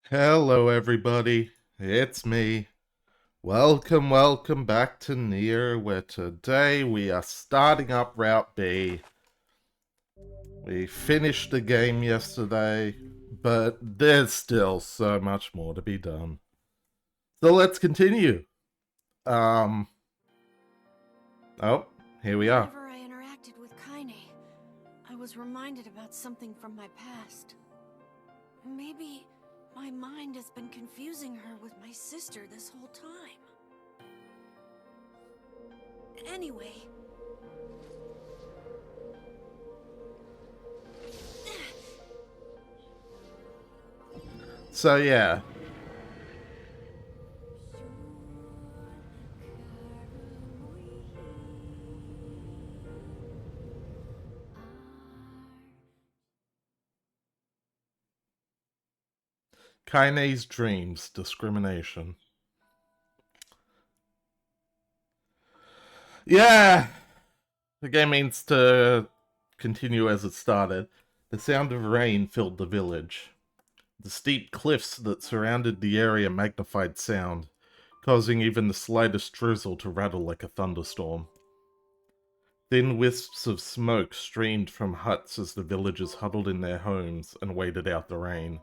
Hello, everybody. It's me. Welcome back to NieR, where today we are starting up Route B. We finished the game yesterday, but there's still so much more to be done. So let's continue. Um, oh, here we are. Whenever I interacted with Kaine, I was reminded about something from my past. Maybe my mind has been confusing her with my sister this whole time. Anyway. So yeah. Kaine's dreams, discrimination. Yeah, the game means to continue as it started. The sound of rain filled the village. The steep cliffs that surrounded the area magnified sound, causing even the slightest drizzle to rattle like a thunderstorm. Thin wisps of smoke streamed from huts as the villagers huddled in their homes and waited out the rain.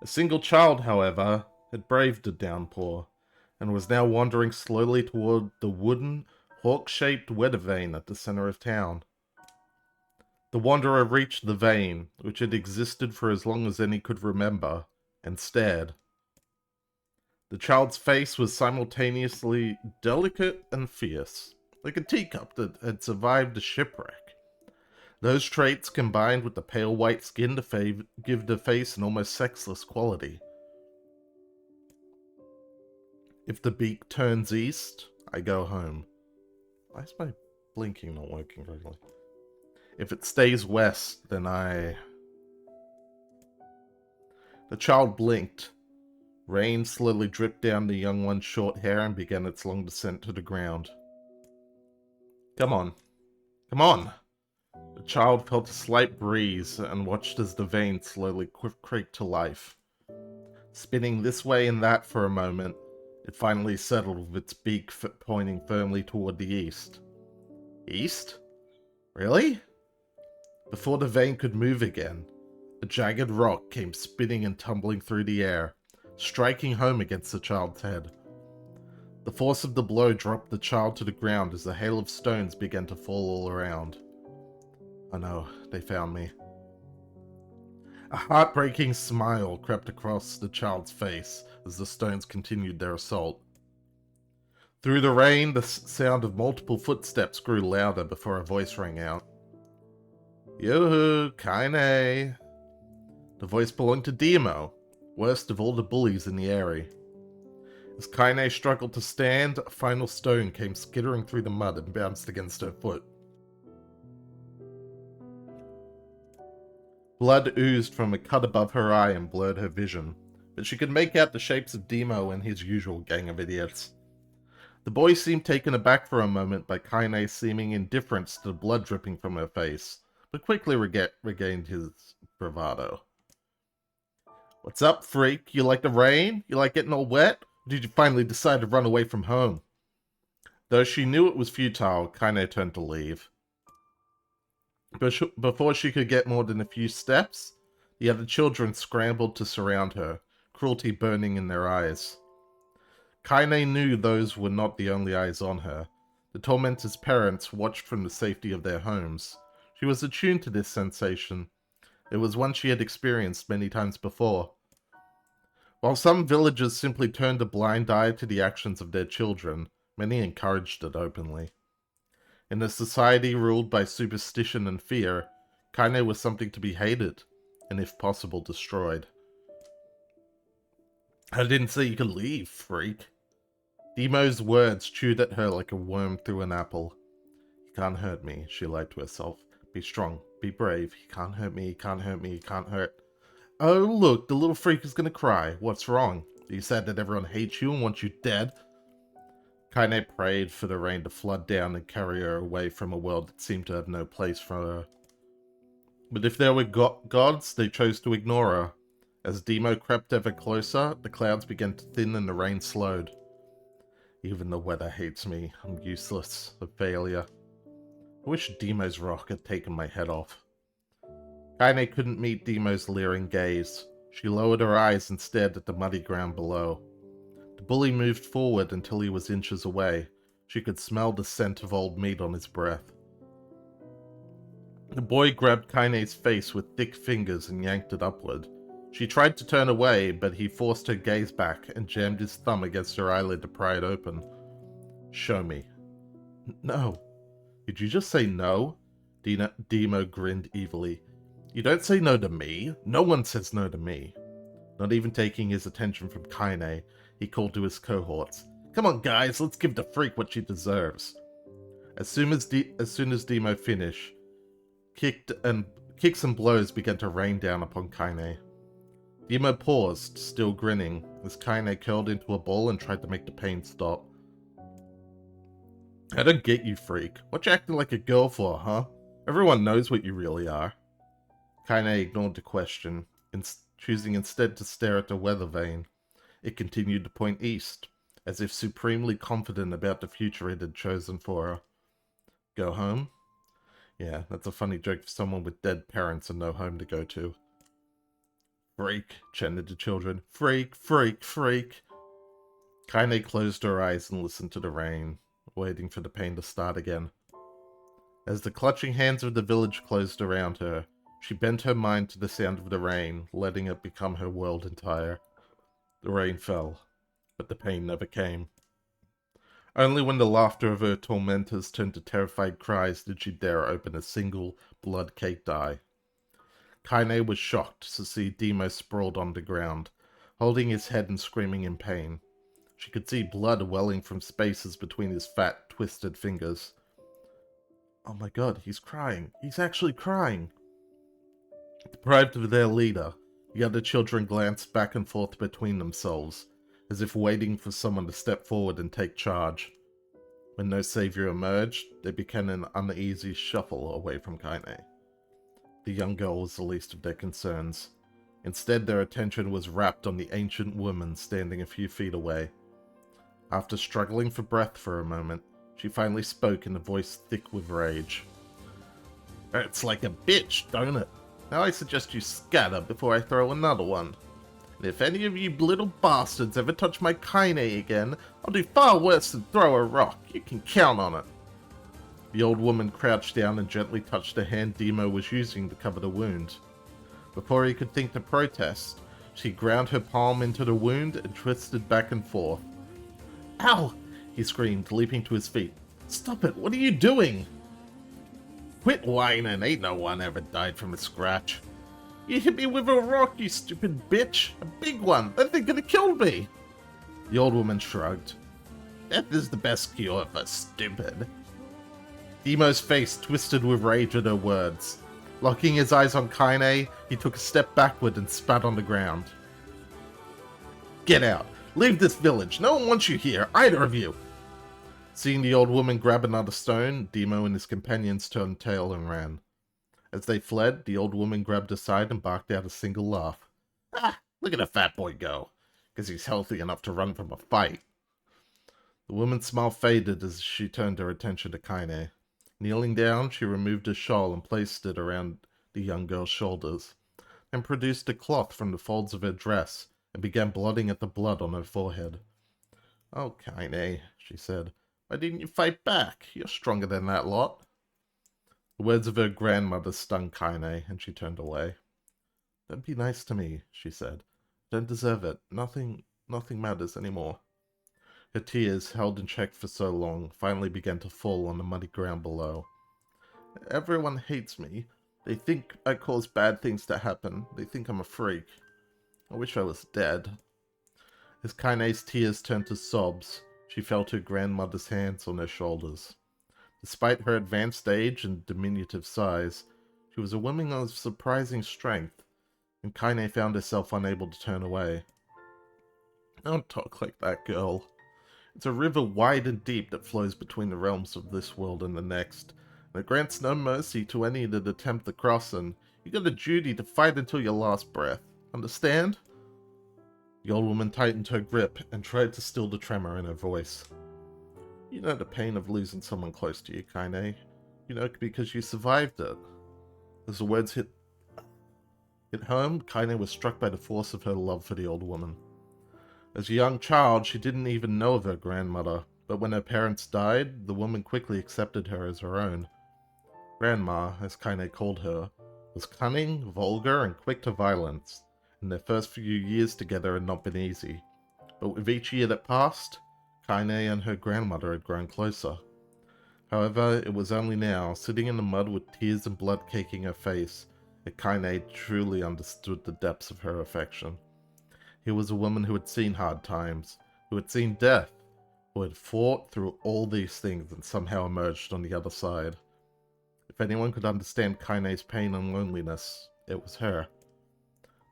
A single child, however, had braved the downpour and was now wandering slowly toward the wooden, hawk-shaped weather vane at the center of town. The wanderer reached the vane, which had existed for as long as any could remember, and stared. The child's face was simultaneously delicate and fierce, like a teacup that had survived a shipwreck. Those traits combined with the pale white skin to give the face an almost sexless quality. If the beak turns east, I go home. Why is my blinking not working correctly? If it stays west, then I... The child blinked. Rain slowly dripped down the young one's short hair and began its long descent to the ground. Come on. Come on! The child felt a slight breeze and watched as the vein slowly creaked to life. Spinning this way and that for a moment, it finally settled with its beak pointing firmly toward the east. East? Really? Before the vein could move again, a jagged rock came spinning and tumbling through the air, striking home against the child's head. The force of the blow dropped the child to the ground as a hail of stones began to fall all around. Oh no, they found me. A heartbreaking smile crept across the child's face as the stones continued their assault. Through the rain, the sound of multiple footsteps grew louder before a voice rang out. Yoo-hoo, Kaine. The voice belonged to Demo, worst of all the bullies in the area. As Kaine struggled to stand, a final stone came skittering through the mud and bounced against her foot. Blood oozed from a cut above her eye and blurred her vision, but she could make out the shapes of Demo and his usual gang of idiots. The boy seemed taken aback for a moment by Kaine's seeming indifference to the blood dripping from her face, but quickly regained his bravado. What's up, freak? You like the rain? You like getting all wet? Or did you finally decide to run away from home? Though she knew it was futile, Kaine turned to leave. Before she could get more than a few steps, the other children scrambled to surround her, cruelty burning in their eyes. Kaine knew those were not the only eyes on her. The tormentor's parents watched from the safety of their homes. She was attuned to this sensation. It was one she had experienced many times before. While some villagers simply turned a blind eye to the actions of their children, many encouraged it openly. In a society ruled by superstition and fear, Kaine was something to be hated, and if possible, destroyed. I didn't say you could leave, freak. Demo's words chewed at her like a worm through an apple. He can't hurt me, she lied to herself. Be strong, be brave. He can't hurt me, he can't hurt me, he can't hurt. Oh, look, the little freak is gonna cry. What's wrong? Are you sad that everyone hates you and wants you dead? Kaine prayed for the rain to flood down and carry her away from a world that seemed to have no place for her. But if there were gods, they chose to ignore her. As Demo crept ever closer, the clouds began to thin and the rain slowed. Even the weather hates me. I'm useless. A failure. I wish Demo's rock had taken my head off. Kaine couldn't meet Demo's leering gaze. She lowered her eyes and stared at the muddy ground below. The bully moved forward until he was inches away. She could smell the scent of old meat on his breath. The boy grabbed Kaine's face with thick fingers and yanked it upward. She tried to turn away, but he forced her gaze back and jammed his thumb against her eyelid to pry it open. Show me. No. Did you just say no? Demo grinned evilly. You don't say no to me. No one says no to me. Not even taking his attention from Kaine, he called to his cohorts. Come on, guys, let's give the freak what she deserves. As soon as Demo finished, kicks and blows began to rain down upon Kaine. Demo paused, still grinning, as Kaine curled into a ball and tried to make the pain stop. I don't get you, freak. What you acting like a girl for, huh? Everyone knows what you really are. Kaine ignored the question, choosing instead to stare at the weather vane. It continued to point east, as if supremely confident about the future it had chosen for her. Go home? Yeah, that's a funny joke for someone with dead parents and no home to go to. Freak, chanted the children. Freak, freak, freak. Kaine closed her eyes and listened to the rain, waiting for the pain to start again. As the clutching hands of the village closed around her, she bent her mind to the sound of the rain, letting it become her world entire. The rain fell, but the pain never came. Only when the laughter of her tormentors turned to terrified cries did she dare open a single, blood-caked eye. Kaine was shocked to see Demo sprawled on the ground, holding his head and screaming in pain. She could see blood welling from spaces between his fat, twisted fingers. Oh my god, he's crying. He's actually crying. Deprived of their leader, the other children glanced back and forth between themselves, as if waiting for someone to step forward and take charge. When no savior emerged, they began an uneasy shuffle away from Kaine. The young girl was the least of their concerns. Instead, their attention was rapt on the ancient woman standing a few feet away. After struggling for breath for a moment, she finally spoke in a voice thick with rage. Hurts like a bitch, don't it? Now I suggest you scatter before I throw another one. And if any of you little bastards ever touch my Kaine again, I'll do far worse than throw a rock. You can count on it. The old woman crouched down and gently touched the hand Demo was using to cover the wound. Before he could think to protest, she ground her palm into the wound and twisted back and forth. Ow! He screamed, leaping to his feet. Stop it! What are you doing? Quit whining! Ain't no one ever died from a scratch. You hit me with a rock, you stupid bitch! A big one! That thing could have killed me! The old woman shrugged. Death is the best cure for stupid. Demo's face twisted with rage at her words. Locking his eyes on Kaine, he took a step backward and spat on the ground. Get out! Leave this village! No one wants you here, either of you! Seeing the old woman grab another stone, Demo and his companions turned tail and ran. As they fled, the old woman grabbed her side and barked out a single laugh. Ah, look at the fat boy go! Because he's healthy enough to run from a fight. The woman's smile faded as she turned her attention to Kaine. Kneeling down, she removed her shawl and placed it around the young girl's shoulders, then produced a cloth from the folds of her dress and began blotting at the blood on her forehead. Oh, Kaine, she said, why didn't you fight back? You're stronger than that lot. The words of her grandmother stung Kaine, and she turned away. Don't be nice to me, she said. I don't deserve it. Nothing matters anymore. Her tears, held in check for so long, finally began to fall on the muddy ground below. Everyone hates me. They think I cause bad things to happen. They think I'm a freak. I wish I was dead. As Kaine's tears turned to sobs, she felt her grandmother's hands on her shoulders. Despite her advanced age and diminutive size, she was a woman of surprising strength, and Kaine found herself unable to turn away. Don't talk like that, girl. It's a river wide and deep that flows between the realms of this world and the next, and it grants no mercy to any that attempt the crossing. You got a duty to fight until your last breath. Understand? The old woman tightened her grip and tried to still the tremor in her voice. You know the pain of losing someone close to you, Kaine. You know because you survived it. As the words hit home, Kaine was struck by the force of her love for the old woman. As a young child, she didn't even know of her grandmother, but when her parents died, the woman quickly accepted her as her own. Grandma, as Kaine called her, was cunning, vulgar, and quick to violence, and their first few years together had not been easy. But with each year that passed, Kaine and her grandmother had grown closer. However, it was only now, sitting in the mud with tears and blood caking her face, that Kaine truly understood the depths of her affection. Here was a woman who had seen hard times, who had seen death, who had fought through all these things and somehow emerged on the other side. If anyone could understand Kaine's pain and loneliness, it was her.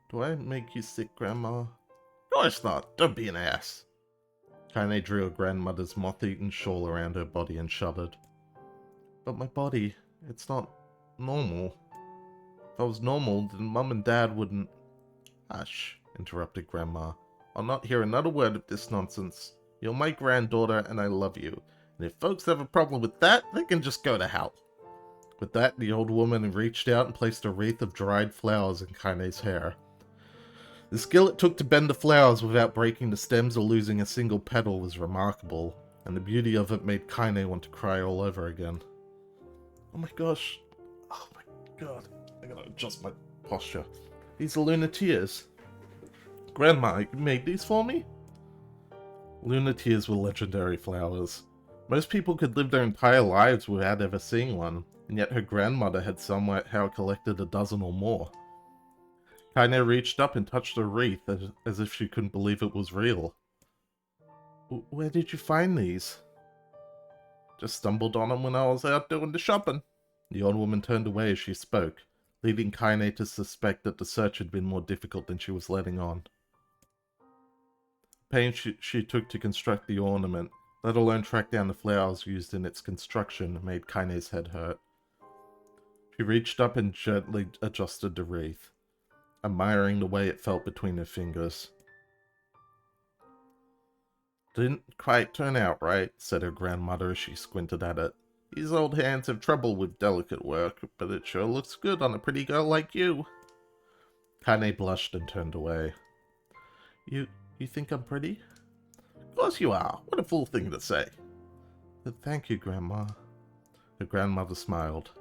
Do I make you sick, Grandma? Of course not. Don't be an ass. Kaine drew her grandmother's moth-eaten shawl around her body and shuddered. But my body, it's not normal. If I was normal, then Mum and Dad wouldn't... Hush, interrupted Grandma. I'll not hear another word of this nonsense. You're my granddaughter, and I love you. And if folks have a problem with that, they can just go to hell. With that, the old woman reached out and placed a wreath of dried flowers in Kaine's hair. The skill it took to bend the flowers without breaking the stems or losing a single petal was remarkable, and the beauty of it made Kaine want to cry all over again. Oh my gosh. Oh my god. I gotta adjust my posture. These are lunar tears. Grandma, you made these for me? Lunar tears were legendary flowers. Most people could live their entire lives without ever seeing one, and yet her grandmother had somehow collected a dozen or more. Kaine reached up and touched the wreath as if she couldn't believe it was real. Where did you find these? Just stumbled on them when I was out doing the shopping. The old woman turned away as she spoke, leading Kaine to suspect that the search had been more difficult than she was letting on. The pain she took to construct the ornament, let alone track down the flowers used in its construction, made Kaine's head hurt. She reached up and gently adjusted the wreath, admiring the way it felt between her fingers. Didn't quite turn out right, said her grandmother as she squinted at it. These old hands have trouble with delicate work, but it sure looks good on a pretty girl like you. Kaine blushed and turned away. You think I'm pretty? Of course you are. What a fool thing to say. Thank you, Grandma. Her grandmother smiled.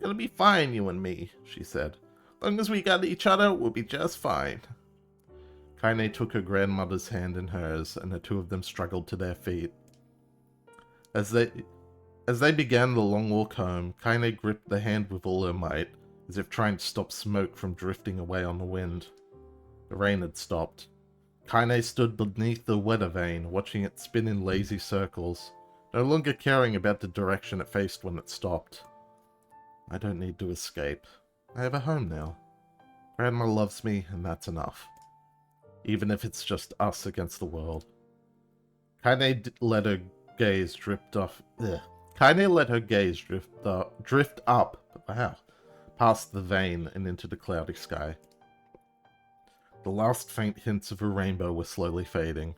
Gonna be fine, you and me, she said. Long as we got each other, we'll be just fine. Kaine took her grandmother's hand in hers, and the two of them struggled to their feet. As they began the long walk home, Kaine gripped the hand with all her might, as if trying to stop smoke from drifting away on the wind. The rain had stopped. Kaine stood beneath the weather vane, watching it spin in lazy circles, no longer caring about the direction it faced when it stopped. I don't need to escape. I have a home now. Grandma loves me, and that's enough. Even if it's just us against the world. Kaine let her gaze drift up. Kaine let her gaze drift up. Wow, past the vane and into the cloudy sky. The last faint hints of a rainbow were slowly fading.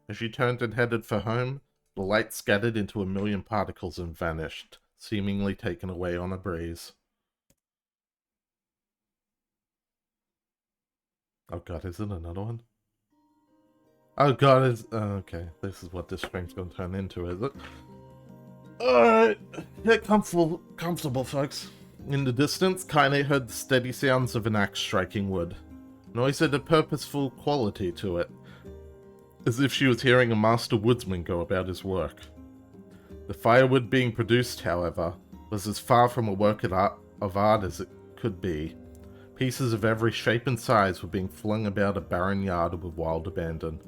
As she turned and headed for home, the light scattered into a million particles and vanished, seemingly taken away on a breeze. Oh god, is it another one? Oh god, okay, this is what this stream's gonna turn into, is it? Alright, get comfortable, folks. In the distance, Kaine heard the steady sounds of an axe striking wood. Noise had a purposeful quality to it, as if she was hearing a master woodsman go about his work. The firewood being produced, however, was as far from a work of art as it could be. Pieces of every shape and size were being flung about a barren yard with wild abandon.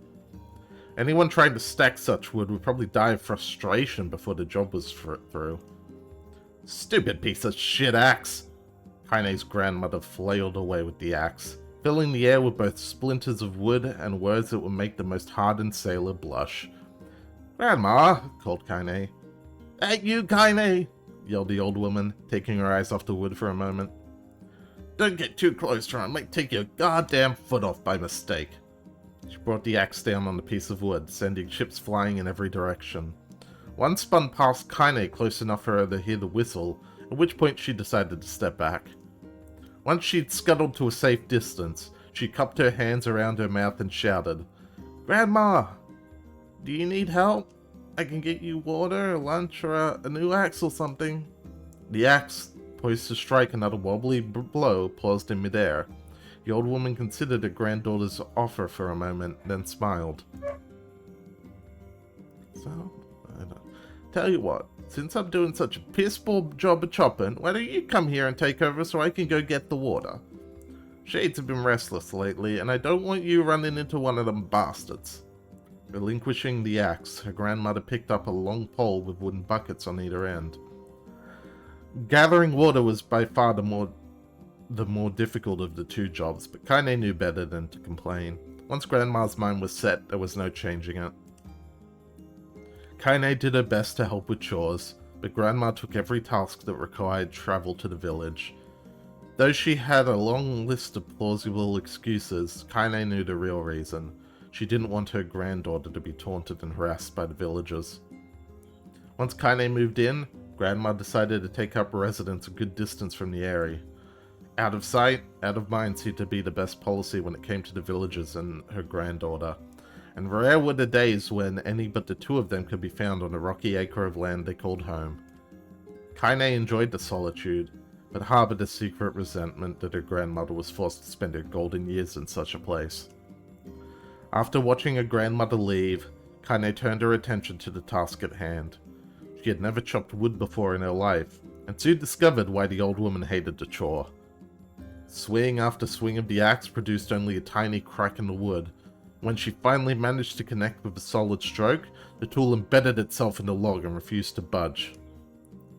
Anyone trying to stack such wood would probably die of frustration before the job was through. Stupid piece of shit axe! Kaine's grandmother flailed away with the axe, filling the air with both splinters of wood and words that would make the most hardened sailor blush. Grandma, called Kaine. Hey, you, Kaine! Yelled the old woman, taking her eyes off the wood for a moment. Don't get too close or I might take your goddamn foot off by mistake. She brought the axe down on a piece of wood, sending chips flying in every direction. One spun past Kaine close enough for her to hear the whistle, at which point she decided to step back. Once she'd scuttled to a safe distance, she cupped her hands around her mouth and shouted, "Grandma! Do you need help? I can get you water, or lunch, or a new axe or something." The axe, poised to strike another wobbly blow, paused in midair. The old woman considered her granddaughter's offer for a moment, then smiled. "So, tell you what, since I'm doing such a piss-poor job of chopping, why don't you come here and take over so I can go get the water? Shades have been restless lately, and I don't want you running into one of them bastards." Relinquishing the axe, her grandmother picked up a long pole with wooden buckets on either end. Gathering water was by far the more difficult of the two jobs, but Kaine knew better than to complain. Once Grandma's mind was set, there was no changing it. Kaine did her best to help with chores, but Grandma took every task that required travel to the village. Though she had a long list of plausible excuses, Kaine knew the real reason. She didn't want her granddaughter to be taunted and harassed by the villagers. Once Kaine moved in, Grandma decided to take up residence a good distance from the area. Out of sight, out of mind seemed to be the best policy when it came to the villagers and her granddaughter. And rare were the days when any but the two of them could be found on a rocky acre of land they called home. Kaine enjoyed the solitude, but harbored a secret resentment that her grandmother was forced to spend her golden years in such a place. After watching her grandmother leave, Kaine turned her attention to the task at hand. She had never chopped wood before in her life, and soon discovered why the old woman hated the chore. Swing after swing of the axe produced only a tiny crack in the wood. When she finally managed to connect with a solid stroke, the tool embedded itself in the log and refused to budge.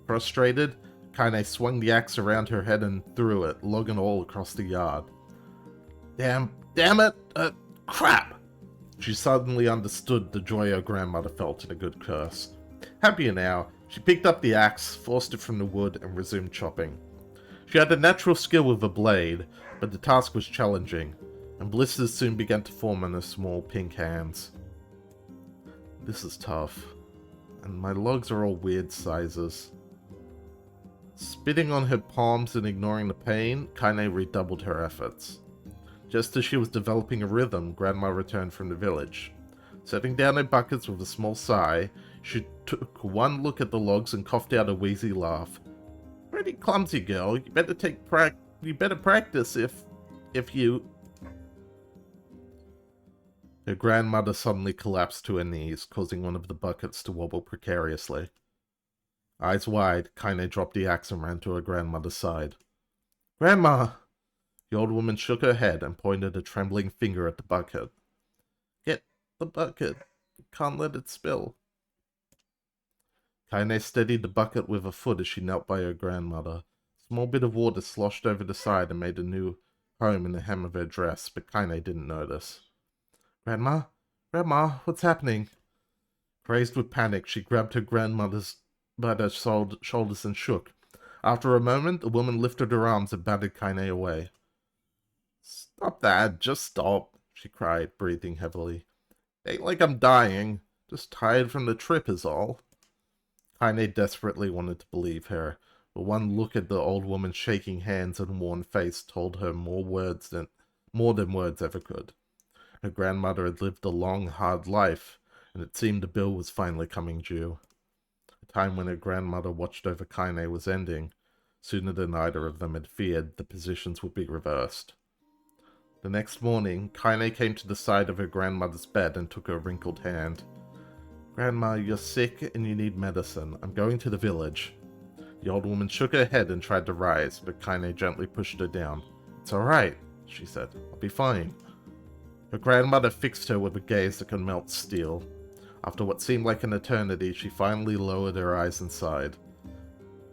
Frustrated, Kaine swung the axe around her head and threw it, log and all, across the yard. Damn it! Crap! She suddenly understood the joy her grandmother felt in a good curse. Happier now, she picked up the axe, forced it from the wood, and resumed chopping. She had a natural skill with a blade, but the task was challenging, and blisters soon began to form on her small pink hands. This is tough, and my logs are all weird sizes. Spitting on her palms and ignoring the pain, Kaine redoubled her efforts. Just as she was developing a rhythm, Grandma returned from the village. Setting down her buckets with a small sigh, she took one look at the logs and coughed out a wheezy laugh. "Pretty clumsy, girl. You better practice if you..." Her grandmother suddenly collapsed to her knees, causing one of the buckets to wobble precariously. Eyes wide, Kaine dropped the axe and ran to her grandmother's side. "Grandma!" The old woman shook her head and pointed a trembling finger at the bucket. "Get the bucket. Can't let it spill." Kaine steadied the bucket with a foot as she knelt by her grandmother. A small bit of water sloshed over the side and made a new home in the hem of her dress, but Kaine didn't notice. "Grandma? Grandma, what's happening?" Crazed with panic, she grabbed her grandmother's by the shoulders and shook. After a moment, the woman lifted her arms and batted Kaine away. "Stop that, just stop," she cried, breathing heavily. "Ain't like I'm dying, just tired from the trip is all." Kaine desperately wanted to believe her, but one look at the old woman's shaking hands and worn face told her more than words ever could. Her grandmother had lived a long, hard life, and it seemed the bill was finally coming due. The time when her grandmother watched over Kaine was ending. Sooner than either of them had feared, the positions would be reversed. The next morning, Kaine came to the side of her grandmother's bed and took her wrinkled hand. "Grandma, you're sick and you need medicine. I'm going to the village." The old woman shook her head and tried to rise, but Kaine gently pushed her down. "It's alright," she said. "I'll be fine." Her grandmother fixed her with a gaze that could melt steel. After what seemed like an eternity, she finally lowered her eyes and sighed.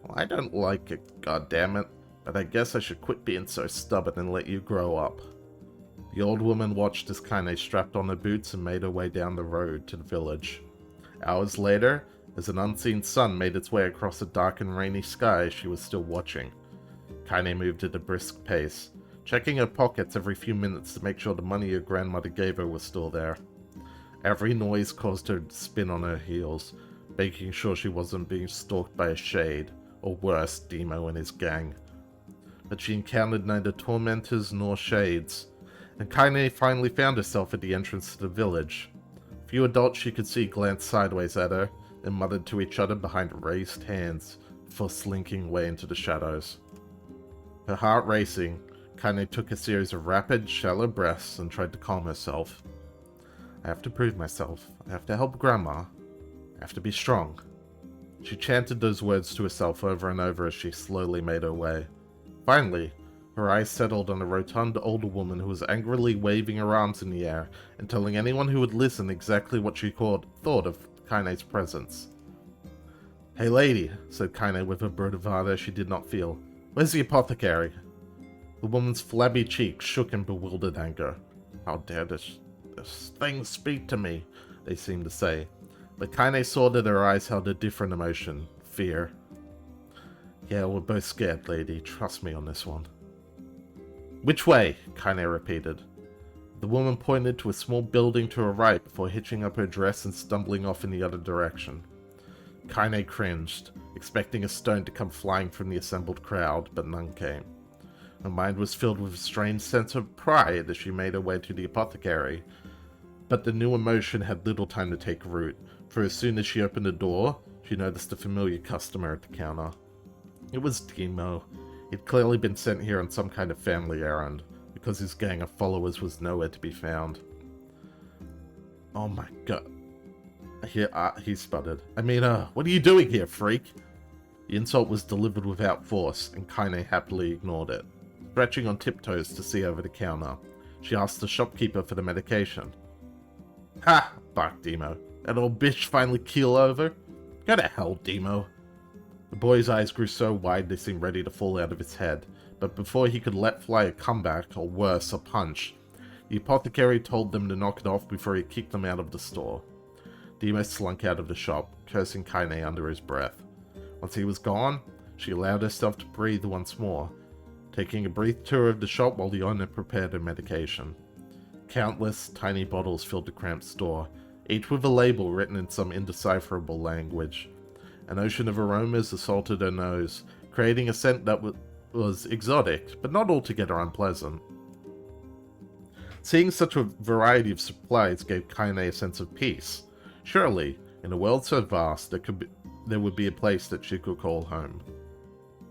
"Well, I don't like it, goddammit, but I guess I should quit being so stubborn and let you grow up." The old woman watched as Kaine strapped on her boots and made her way down the road to the village. Hours later, as an unseen sun made its way across a dark and rainy sky, she was still watching. Kaine moved at a brisk pace, checking her pockets every few minutes to make sure the money her grandmother gave her was still there. Every noise caused her to spin on her heels, making sure she wasn't being stalked by a shade, or worse, Demo and his gang. But she encountered neither tormentors nor shades, and Kaine finally found herself at the entrance to the village. A few adults she could see glanced sideways at her, and muttered to each other behind raised hands, before slinking away into the shadows. Her heart racing, Kaine took a series of rapid, shallow breaths and tried to calm herself. I have to prove myself. I have to help Grandma. I have to be strong. She chanted those words to herself over and over as she slowly made her way. Finally, her eyes settled on a rotund older woman who was angrily waving her arms in the air and telling anyone who would listen exactly what she thought of Kaine's presence. "Hey lady," said Kaine with a bravado she did not feel. "Where's the apothecary?" The woman's flabby cheeks shook in bewildered anger. "How dare this thing speak to me?" they seemed to say. But Kaine saw that her eyes held a different emotion, fear. "Yeah, we're both scared, lady. Trust me on this one." "Which way?" Kaine repeated. The woman pointed to a small building to her right before hitching up her dress and stumbling off in the other direction. Kaine cringed, expecting a stone to come flying from the assembled crowd, but none came. Her mind was filled with a strange sense of pride as she made her way to the apothecary, but the new emotion had little time to take root, for as soon as she opened the door, she noticed a familiar customer at the counter. It was Demo. He'd clearly been sent here on some kind of family errand, because his gang of followers was nowhere to be found. "Oh my god," he sputtered. What are you doing here, freak?" The insult was delivered without force, and Kaine happily ignored it. Stretching on tiptoes to see over the counter, she asked the shopkeeper for the medication. "Ha!" barked Demo. "That old bitch finally keel over? Go to hell, Demo." The boy's eyes grew so wide they seemed ready to fall out of his head, but before he could let fly a comeback, or worse, a punch, the apothecary told them to knock it off before he kicked them out of the store. Demo slunk out of the shop, cursing Kaine under his breath. Once he was gone, she allowed herself to breathe once more, taking a brief tour of the shop while the owner prepared her medication. Countless tiny bottles filled the cramped store, each with a label written in some indecipherable language. An ocean of aromas assaulted her nose, creating a scent that was exotic, but not altogether unpleasant. Seeing such a variety of supplies gave Kaine a sense of peace. Surely, in a world so vast, there would be a place that she could call home.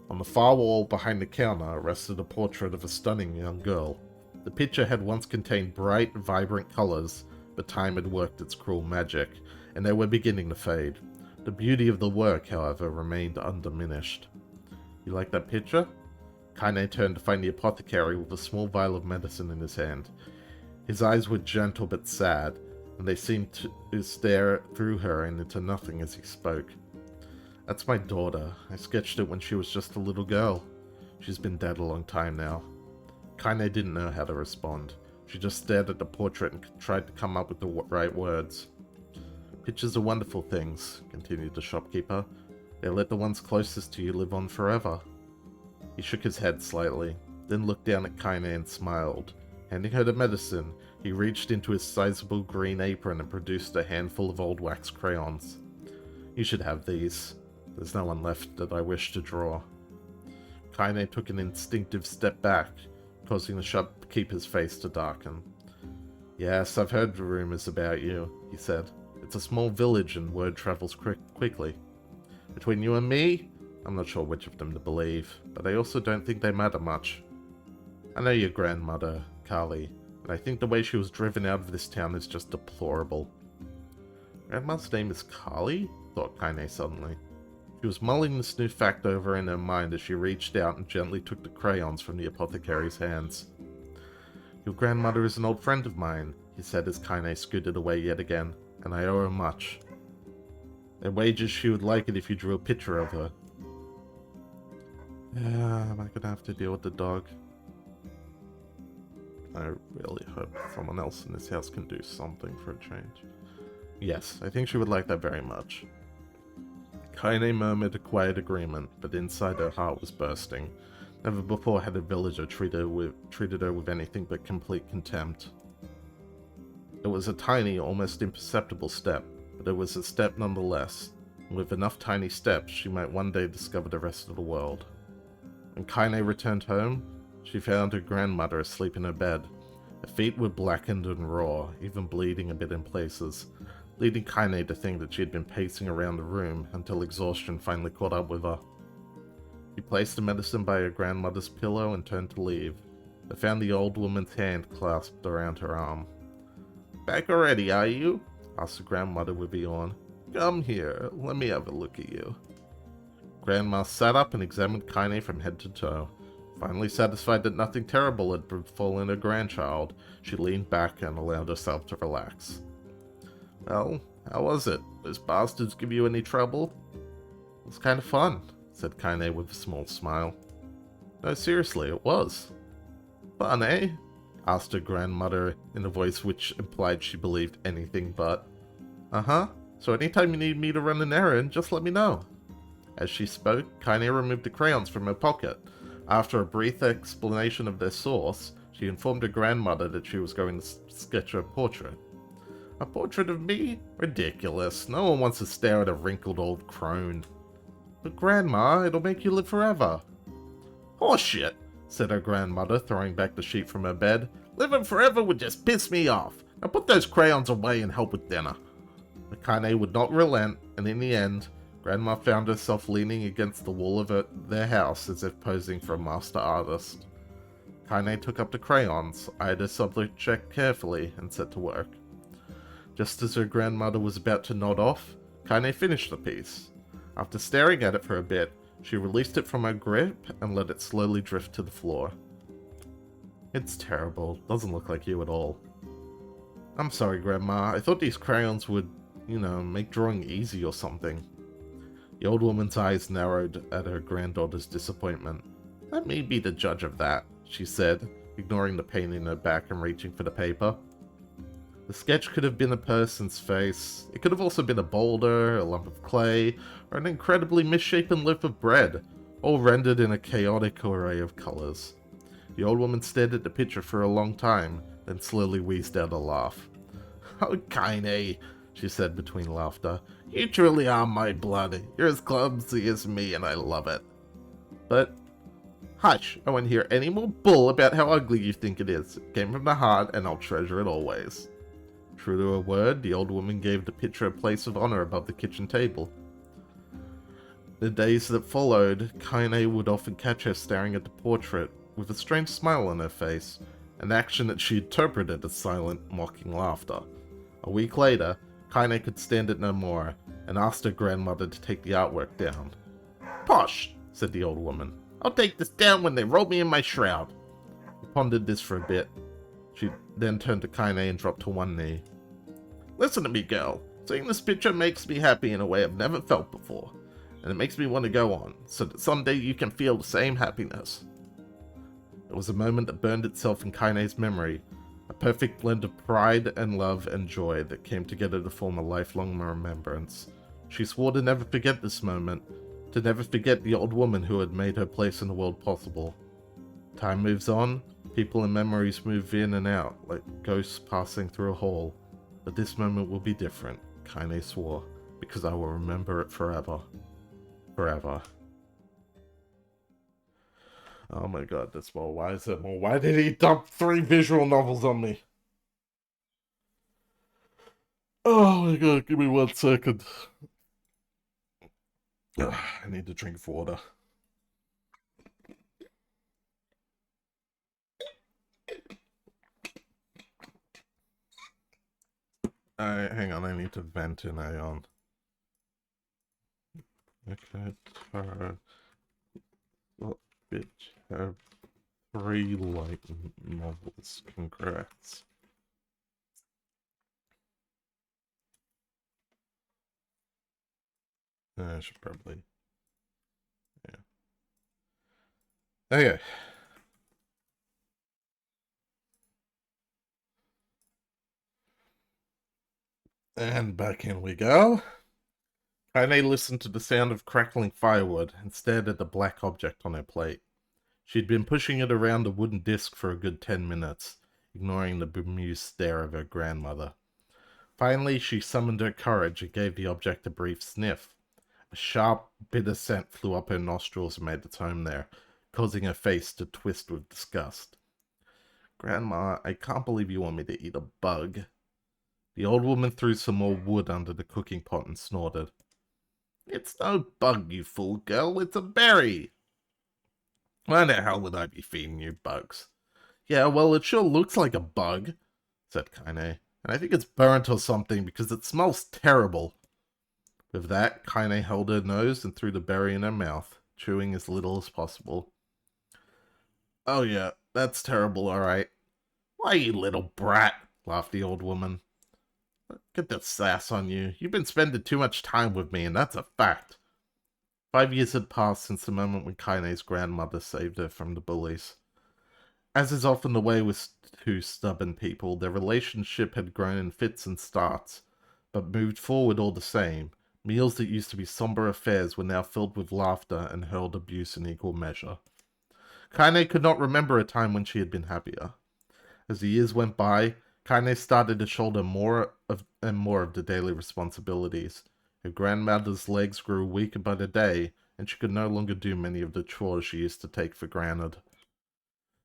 On the far wall behind the counter rested a portrait of a stunning young girl. The picture had once contained bright, vibrant colors, but time had worked its cruel magic, and they were beginning to fade. The beauty of the work, however, remained undiminished. "You like that picture?" Kaine turned to find the apothecary with a small vial of medicine in his hand. His eyes were gentle but sad, and they seemed to stare through her and into nothing as he spoke. "That's my daughter. I sketched it when she was just a little girl. She's been dead a long time now." Kaine didn't know how to respond. She just stared at the portrait and tried to come up with the right words. "Pictures are wonderful things," continued the shopkeeper. "They let the ones closest to you live on forever." He shook his head slightly, then looked down at Kaine and smiled. Handing her the medicine, he reached into his sizable green apron and produced a handful of old wax crayons. "You should have these. There's no one left that I wish to draw." Kaine took an instinctive step back, causing the shopkeeper's face to darken. "Yes, I've heard rumors about you," he said. "It's a small village and word travels quickly. Between you and me, I'm not sure which of them to believe, but I also don't think they matter much. I know your grandmother, Carly, and I think the way she was driven out of this town is just deplorable." "Grandma's name is Carly?" thought Kaine suddenly. She was mulling this new fact over in her mind as she reached out and gently took the crayons from the apothecary's hands. "Your grandmother is an old friend of mine," he said as Kaine scooted away yet again, "and I owe her much. I wager she would like it if you drew a picture of her." Am I gonna have to deal with the dog? I really hope someone else in this house can do something for a change. Yes, I think she would like that very much. Kaine murmured a quiet agreement, but inside her heart was bursting. Never before had a villager treated her with anything but complete contempt. It was a tiny, almost imperceptible step, but it was a step nonetheless, and with enough tiny steps she might one day discover the rest of the world. When Kaine returned home, she found her grandmother asleep in her bed. Her feet were blackened and raw, even bleeding a bit in places, leading Kaine to think that she had been pacing around the room until exhaustion finally caught up with her. She placed the medicine by her grandmother's pillow and turned to leave, but found the old woman's hand clasped around her arm. "Back already, are you?" asked the grandmother with a yawn. "Come here, let me have a look at you." Grandma sat up and examined Kaine from head to toe. Finally satisfied that nothing terrible had befallen her grandchild, she leaned back and allowed herself to relax. "Well, how was it? Those bastards give you any trouble?" "It was kind of fun," said Kaine with a small smile. "No, seriously, it was." "Fun, eh?" asked her grandmother in a voice which implied she believed anything but. "Uh-huh. So anytime you need me to run an errand, just let me know." As she spoke, Kaine removed the crayons from her pocket. After a brief explanation of their source, she informed her grandmother that she was going to sketch her portrait. "A portrait of me? Ridiculous. No one wants to stare at a wrinkled old crone." "But Grandma, it'll make you live forever." "Horseshit," said her grandmother, throwing back the sheet from her bed. "Living forever would just piss me off. Now put those crayons away and help with dinner." But Kaine would not relent, and in the end, Grandma found herself leaning against the wall of their house as if posing for a master artist. Kaine took up the crayons, eyed her subject carefully, and set to work. Just as her grandmother was about to nod off, Kaine finished the piece. After staring at it for a bit, she released it from her grip and let it slowly drift to the floor. "It's terrible. Doesn't look like you at all." "I'm sorry, Grandma. I thought these crayons would, make drawing easy or something." The old woman's eyes narrowed at her granddaughter's disappointment. "Let me be the judge of that," she said, ignoring the pain in her back and reaching for the paper. The sketch could have been a person's face. It could have also been a boulder, a lump of clay, or an incredibly misshapen loaf of bread, all rendered in a chaotic array of colors. The old woman stared at the picture for a long time, then slowly wheezed out a laugh. "Oh, Kaine," she said between laughter. "You truly are my blood. You're as clumsy as me, and I love it." "But..." "Hush, I won't hear any more bull about how ugly you think it is. It came from the heart, and I'll treasure it always." True to her word, the old woman gave the picture a place of honor above the kitchen table. The days that followed, Kaine would often catch her staring at the portrait with a strange smile on her face, an action that she interpreted as silent, mocking laughter. A week later, Kaine could stand it no more, and asked her grandmother to take the artwork down. "Posh," said the old woman. "I'll take this down when they roll me in my shroud." He pondered this for a bit. She then turned to Kaine and dropped to one knee. "Listen to me, girl. Seeing this picture makes me happy in a way I've never felt before, and it makes me want to go on, so that someday you can feel the same happiness." It was a moment that burned itself in Kaine's memory, a perfect blend of pride and love and joy that came together to form a lifelong remembrance. She swore to never forget this moment, to never forget the old woman who had made her place in the world possible. Time moves on, people and memories move in and out, like ghosts passing through a hall. But this moment will be different, Kaine swore, because I will remember it forever. Forever. Oh my god, that's more. Why is it more? Why did he dump 3 visual novels on me? Oh my god, give me 1 second. Ugh, I need to drink water. Hang on, I need to vent in Aeon. Okay, bitch, have 3 light novels. Congrats. I should probably. Yeah. Okay. And back in we go. Kaine listened to the sound of crackling firewood and stared at the black object on her plate. She'd been pushing it around the wooden disc for a good 10 minutes, ignoring the bemused stare of her grandmother. Finally, she summoned her courage and gave the object a brief sniff. A sharp, bitter scent flew up her nostrils and made its home there, causing her face to twist with disgust. Grandma, I can't believe you want me to eat a bug. The old woman threw some more wood under the cooking pot and snorted. It's no bug, you fool girl, it's a berry. Why the hell would I be feeding you bugs? Yeah, well, it sure looks like a bug, said Kaine, and I think it's burnt or something because it smells terrible. With that, Kaine held her nose and threw the berry in her mouth, chewing as little as possible. Oh yeah, that's terrible, alright. Why, you little brat, laughed the old woman. Get that sass on you. You've been spending too much time with me, and that's a fact. 5 years had passed since the moment when Kaine's grandmother saved her from the bullies. As is often the way with two stubborn people, their relationship had grown in fits and starts, but moved forward all the same. Meals that used to be somber affairs were now filled with laughter and hurled abuse in equal measure. Kaine could not remember a time when she had been happier. As the years went by, Kaine started to shoulder more of the daily responsibilities. Her grandmother's legs grew weaker by the day, and she could no longer do many of the chores she used to take for granted.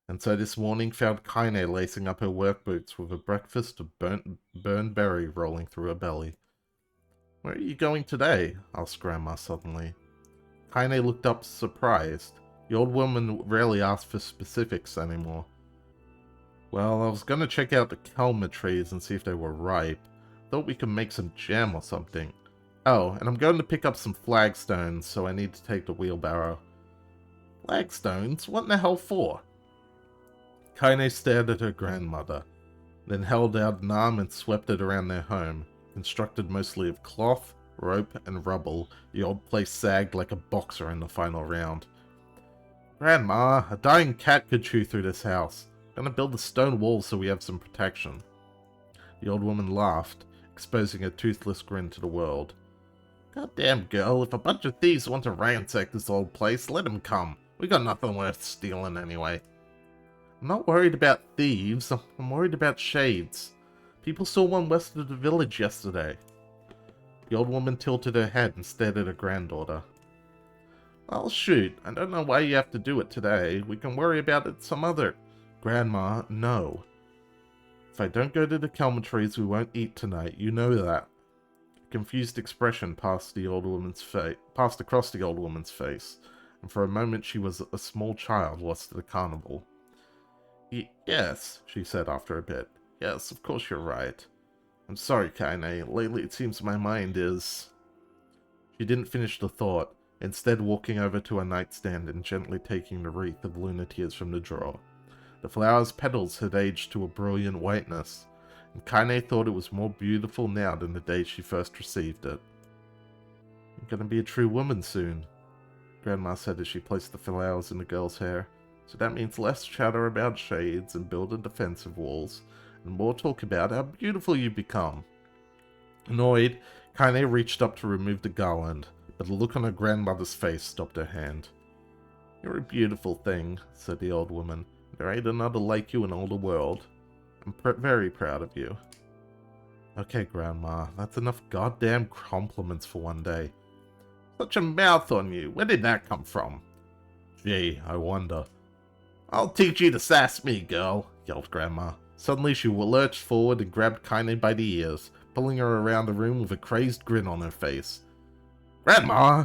And so this morning found Kaine lacing up her work boots with a breakfast of burned berry rolling through her belly. Where are you going today? Asked Grandma suddenly. Kaine looked up surprised. The old woman rarely asked for specifics anymore. Well, I was going to check out the kelma trees and see if they were ripe. Thought we could make some jam or something. Oh, and I'm going to pick up some flagstones, so I need to take the wheelbarrow. Flagstones? What in the hell for? Kaine stared at her grandmother, then held out an arm and swept it around their home. Constructed mostly of cloth, rope, and rubble, the old place sagged like a boxer in the final round. Grandma, a dying cat could chew through this house. Gonna build a stone wall so we have some protection. The old woman laughed, exposing a toothless grin to the world. Goddamn girl, if a bunch of thieves want to ransack this old place, let them come. We got nothing worth stealing anyway. I'm not worried about thieves, I'm worried about shades. People saw one west of the village yesterday. The old woman tilted her head and stared at her granddaughter. Well, shoot, I don't know why you have to do it today. We can worry about it some other... Grandma, no. If I don't go to the kelma trees, we won't eat tonight. You know that. A confused expression passed across the old woman's face, and for a moment she was a small child lost at a carnival. Yes, she said after a bit. Yes, of course you're right. I'm sorry, Kaine. Lately it seems my mind is... She didn't finish the thought, instead walking over to her nightstand and gently taking the wreath of lunatears from the drawer. The flower's petals had aged to a brilliant whiteness, and Kaine thought it was more beautiful now than the day she first received it. I'm gonna be a true woman soon, Grandma said as she placed the flowers in the girl's hair. So that means less chatter about shades and building defensive walls, and more talk about how beautiful you become. Annoyed, Kaine reached up to remove the garland, but the look on her grandmother's face stopped her hand. You're a beautiful thing, said the old woman. There ain't another like you in all the world. I'm very proud of you. Okay, Grandma, that's enough goddamn compliments for one day. Such a mouth on you. Where did that come from? Gee, I wonder. I'll teach you to sass me, girl, yelled Grandma. Suddenly she lurched forward and grabbed Kaine by the ears, pulling her around the room with a crazed grin on her face. Grandma,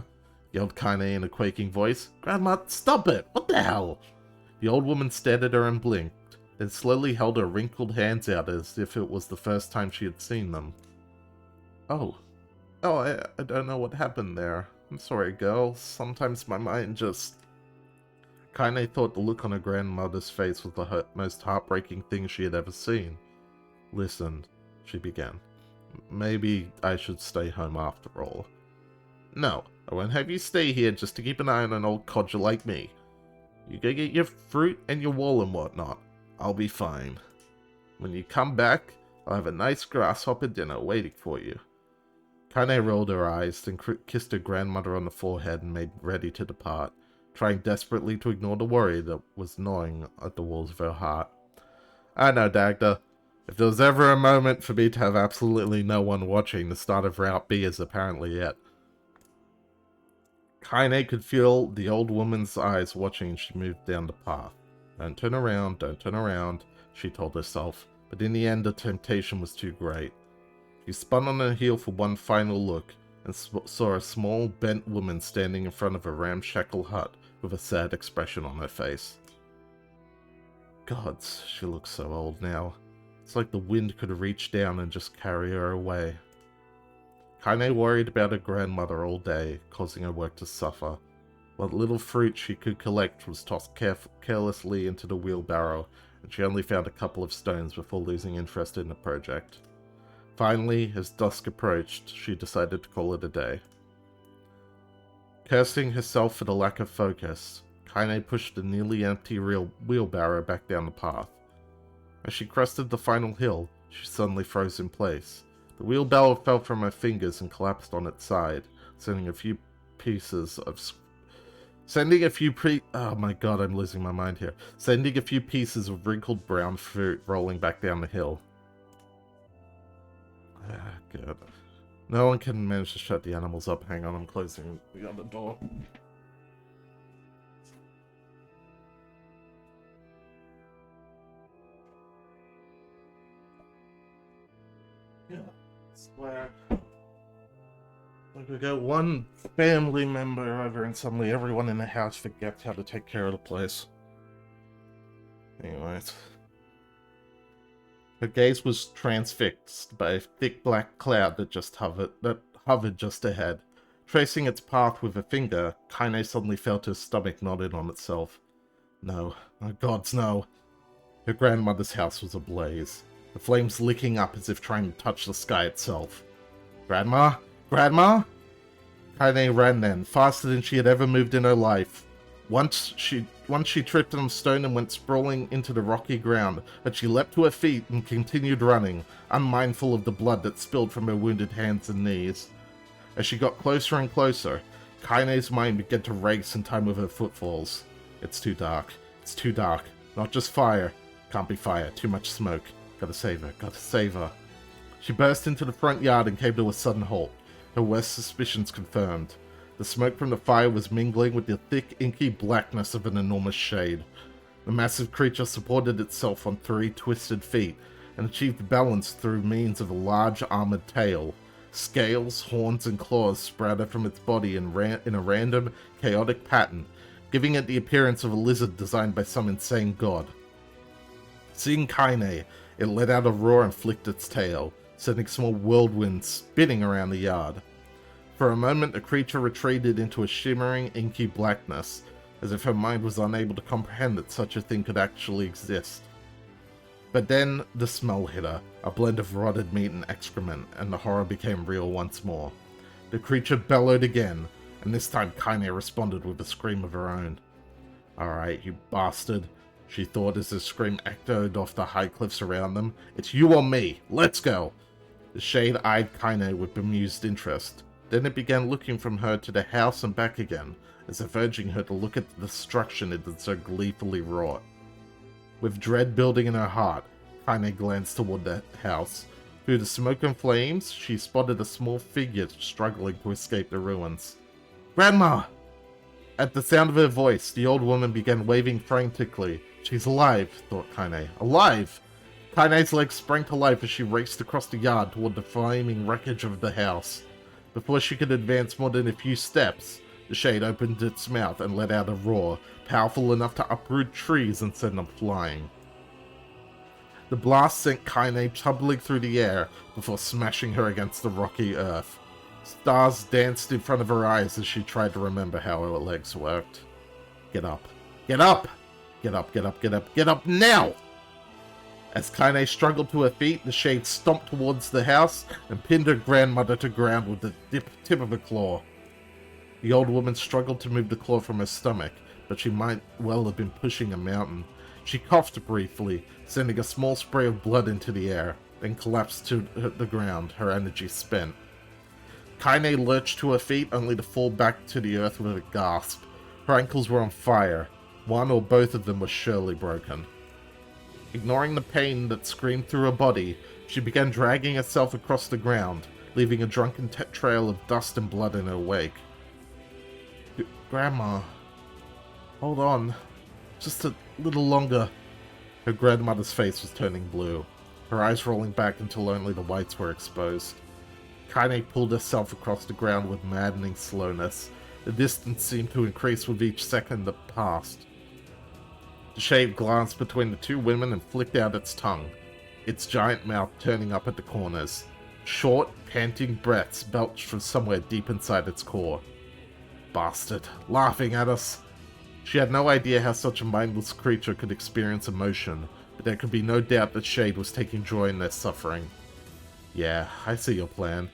yelled Kaine in a quaking voice. Grandma, stop it! What the hell? The old woman stared at her and blinked, then slowly held her wrinkled hands out as if it was the first time she had seen them. Oh, I don't know what happened there. I'm sorry, girl. Sometimes my mind just... Kaine thought the look on her grandmother's face was the most heartbreaking thing she had ever seen. Listen, she began. Maybe I should stay home after all. No, I won't have you stay here just to keep an eye on an old codger like me. You go get your fruit and your wool and whatnot. I'll be fine. When you come back, I'll have a nice grasshopper dinner waiting for you. Kaine rolled her eyes, then kissed her grandmother on the forehead and made ready to depart. trying desperately to ignore the worry that was gnawing at the walls of her heart. I know, Dagda. If there was ever a moment for me to have absolutely no one watching, the start of Route B is apparently it. Kaine could feel the old woman's eyes watching as she moved down the path. Don't turn around, she told herself, but in the end the temptation was too great. She spun on her heel for one final look, and saw a small, bent woman standing in front of a ramshackle hut with a sad expression on her face. Gods, she looks so old now. It's like the wind could reach down and just carry her away. Kaine worried about her grandmother all day, causing her work to suffer. What little fruit she could collect was tossed carelessly into the wheelbarrow, and she only found a couple of stones before losing interest in the project. Finally, as dusk approached, she decided to call it a day. Cursing herself for the lack of focus, Kaine pushed the nearly empty wheelbarrow back down the path. As she crested the final hill, she suddenly froze in place. The wheelbarrow fell from her fingers and collapsed on its side, sending a few pieces of wrinkled brown fruit rolling back down the hill. Ah, good. No one can manage to shut the animals up. Hang on, I'm closing the other door. Yeah, square. Like we got one family member over and suddenly everyone in the house forgets how to take care of the place. Anyways. Her gaze was transfixed by a thick black cloud that hovered just ahead. Tracing its path with a finger, Kaine suddenly felt her stomach knot in on itself. No. Oh gods, no. Her grandmother's house was ablaze, the flames licking up as if trying to touch the sky itself. Grandma? Grandma? Kaine ran then, faster than she had ever moved in her life. Once she tripped on a stone and went sprawling into the rocky ground, but she leapt to her feet and continued running, unmindful of the blood that spilled from her wounded hands and knees. As she got closer and closer, Kaine's mind began to race in time with her footfalls. It's too dark. It's too dark. Not just fire. Can't be fire. Too much smoke. Gotta save her. Gotta save her. She burst into the front yard and came to a sudden halt, her worst suspicions confirmed. The smoke from the fire was mingling with the thick, inky blackness of an enormous shade. The massive creature supported itself on 3 twisted feet and achieved balance through means of a large armored tail. Scales, horns, and claws sprouted from its body in a random, chaotic pattern, giving it the appearance of a lizard designed by some insane god. Seeing Kaine, it let out a roar and flicked its tail, sending small whirlwinds spinning around the yard. For a moment, the creature retreated into a shimmering, inky blackness, as if her mind was unable to comprehend that such a thing could actually exist. But then, the smell hit her, a blend of rotted meat and excrement, and the horror became real once more. The creature bellowed again, and this time Kaine responded with a scream of her own. Alright, you bastard, she thought as the scream echoed off the high cliffs around them. It's you or me, let's go! The shade eyed Kaine with bemused interest. Then it began looking from her to the house and back again, as if urging her to look at the destruction it had so gleefully wrought. With dread building in her heart, Kaine glanced toward the house. Through the smoke and flames, she spotted a small figure struggling to escape the ruins. Grandma! At the sound of her voice, the old woman began waving frantically. She's alive, thought Kaine. Alive! Kaine's legs sprang to life as she raced across the yard toward the flaming wreckage of the house. Before she could advance more than a few steps, the shade opened its mouth and let out a roar, powerful enough to uproot trees and send them flying. The blast sent Kaine tumbling through the air before smashing her against the rocky earth. Stars danced in front of her eyes as she tried to remember how her legs worked. Get up. Get up! Get up, get up, get up, get up now! As Kaine struggled to her feet, the shade stomped towards the house and pinned her grandmother to ground with the tip of a claw. The old woman struggled to move the claw from her stomach, but she might well have been pushing a mountain. She coughed briefly, sending a small spray of blood into the air, then collapsed to the ground, her energy spent. Kaine lurched to her feet, only to fall back to the earth with a gasp. Her ankles were on fire. One or both of them were surely broken. Ignoring the pain that screamed through her body, she began dragging herself across the ground, leaving a drunken trail of dust and blood in her wake. Grandma, hold on. Just a little longer. Her grandmother's face was turning blue, her eyes rolling back until only the whites were exposed. Kaine pulled herself across the ground with maddening slowness. The distance seemed to increase with each second that passed. The shade glanced between the two women and flicked out its tongue, its giant mouth turning up at the corners. Short, panting breaths belched from somewhere deep inside its core. Bastard, laughing at us. She had no idea how such a mindless creature could experience emotion, but there could be no doubt that Shade was taking joy in their suffering. Yeah, I see your plan.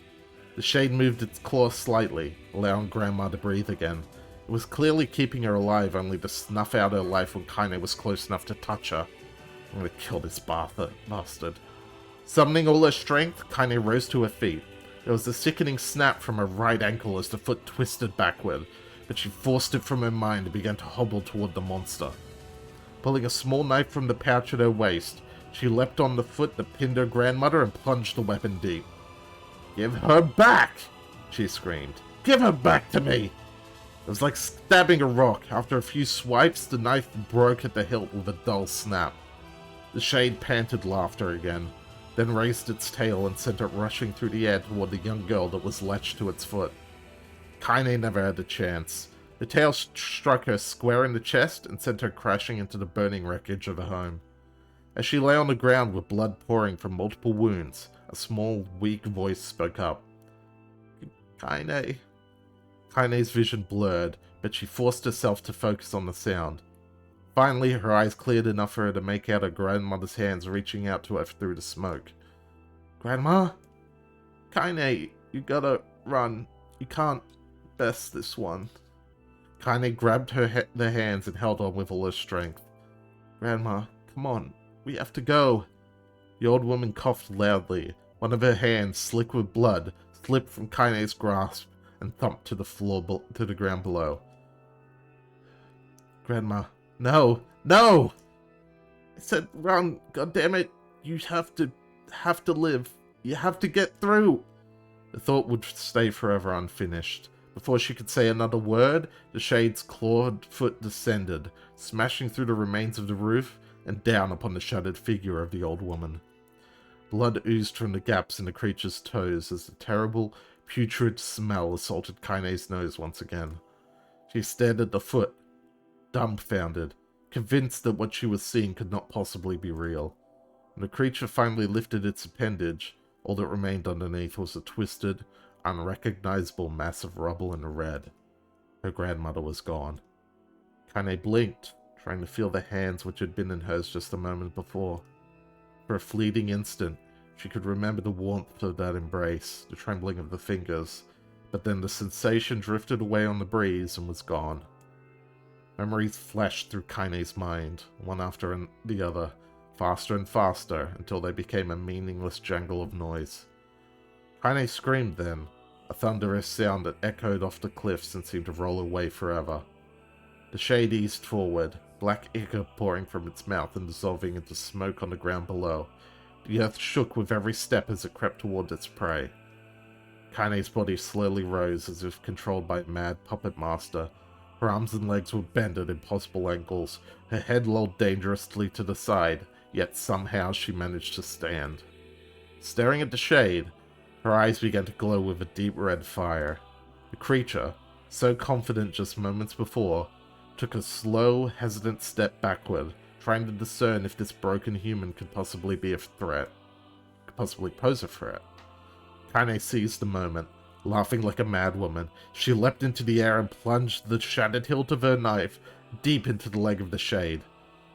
The Shade moved its claw slightly, allowing Grandma to breathe again. It was clearly keeping her alive only to snuff out her life when Kaine was close enough to touch her. I'm gonna kill this bastard. Summoning all her strength, Kaine rose to her feet. There was a sickening snap from her right ankle as the foot twisted backward, but she forced it from her mind and began to hobble toward the monster. Pulling a small knife from the pouch at her waist, she leapt on the foot that pinned her grandmother and plunged the weapon deep. "Give her back!" she screamed. "Give her back to me!" It was like stabbing a rock. After a few swipes, the knife broke at the hilt with a dull snap. The Shade panted laughter again, then raised its tail and sent it rushing through the air toward the young girl that was latched to its foot. Kaine never had a chance. The tail struck her square in the chest and sent her crashing into the burning wreckage of the home. As she lay on the ground with blood pouring from multiple wounds, a small, weak voice spoke up. "Kaine." Kaine's vision blurred, but she forced herself to focus on the sound. Finally, her eyes cleared enough for her to make out her grandmother's hands reaching out to her through the smoke. "Grandma? Kaine, you gotta run. You can't best this one." Kaine grabbed their hands and held on with all her strength. "Grandma, come on. We have to go." The old woman coughed loudly. One of her hands, slick with blood, slipped from Kaine's grasp and thumped to the floor to the ground below. "Grandma, no, no! I said run, goddammit! You have to live. You have to get through." The thought would stay forever unfinished. Before she could say another word, the Shade's clawed foot descended, smashing through the remains of the roof and down upon the shattered figure of the old woman. Blood oozed from the gaps in the creature's toes as the terrible, putrid smell assaulted Kaine's nose once again. She stared at the foot, dumbfounded, convinced that what she was seeing could not possibly be real. When the creature finally lifted its appendage, all that remained underneath was a twisted, unrecognizable mass of rubble and red. Her grandmother was gone. Kaine blinked, trying to feel the hands which had been in hers just a moment before. For a fleeting instant, she could remember the warmth of that embrace, the trembling of the fingers, but then the sensation drifted away on the breeze and was gone. Memories flashed through Kaine's mind, one after the other, faster and faster, until they became a meaningless jangle of noise. Kaine screamed then, a thunderous sound that echoed off the cliffs and seemed to roll away forever. The Shade eased forward, black ichor pouring from its mouth and dissolving into smoke on the ground below. The earth shook with every step as it crept toward its prey. Kaine's body slowly rose as if controlled by a mad puppet master. Her arms and legs were bent at impossible angles, her head lolled dangerously to the side, yet somehow she managed to stand. Staring at the Shade, her eyes began to glow with a deep red fire. The creature, so confident just moments before, took a slow, hesitant step backward, trying to discern if this broken human could possibly be a threat. Could possibly pose a threat. Kaine seized the moment. Laughing like a madwoman, she leapt into the air and plunged the shattered hilt of her knife deep into the leg of the Shade.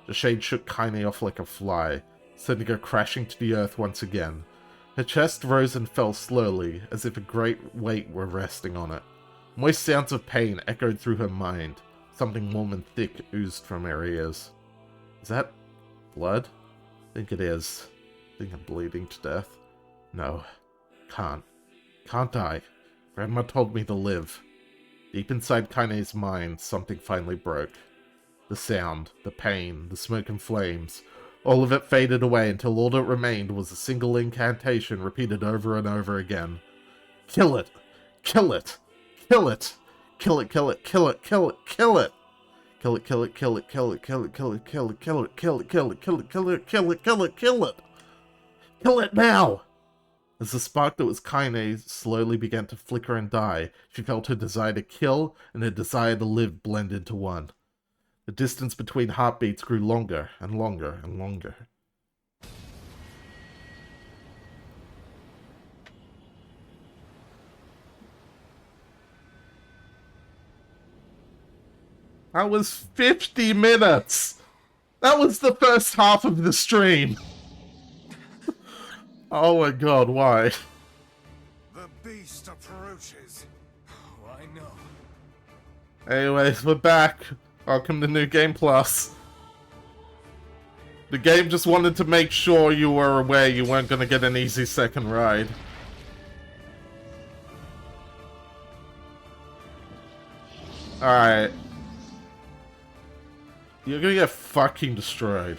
The Shade shook Kaine off like a fly, sending her crashing to the earth once again. Her chest rose and fell slowly, as if a great weight were resting on it. Moist sounds of pain echoed through her mind. Something warm and thick oozed from her ears. Is that blood? I think it is. I think I'm bleeding to death. No. Can't die. Grandma told me to live. Deep inside Kaine's mind, something finally broke. The sound, the pain, the smoke and flames, all of it faded away until all that remained was a single incantation repeated over and over again. Kill it! Kill it! Kill it! Kill it, kill it, kill it, kill it, kill it! Kill it, kill it, kill it, kill it, kill it, kill it, kill it, kill it, kill it, kill it, kill it, kill it, kill it, kill it, kill it! Kill it now! As the spark that was Kaine slowly began to flicker and die, she felt her desire to kill and her desire to live blend into one. The distance between heartbeats grew longer and longer and longer. That was 50 minutes! That was the first half of the stream! Oh my god, why? The beast approaches. Oh, I know. Anyways, we're back. Welcome to New Game Plus. The game just wanted to make sure you were aware you weren't gonna get an easy second ride. Alright. You're gonna get fucking destroyed.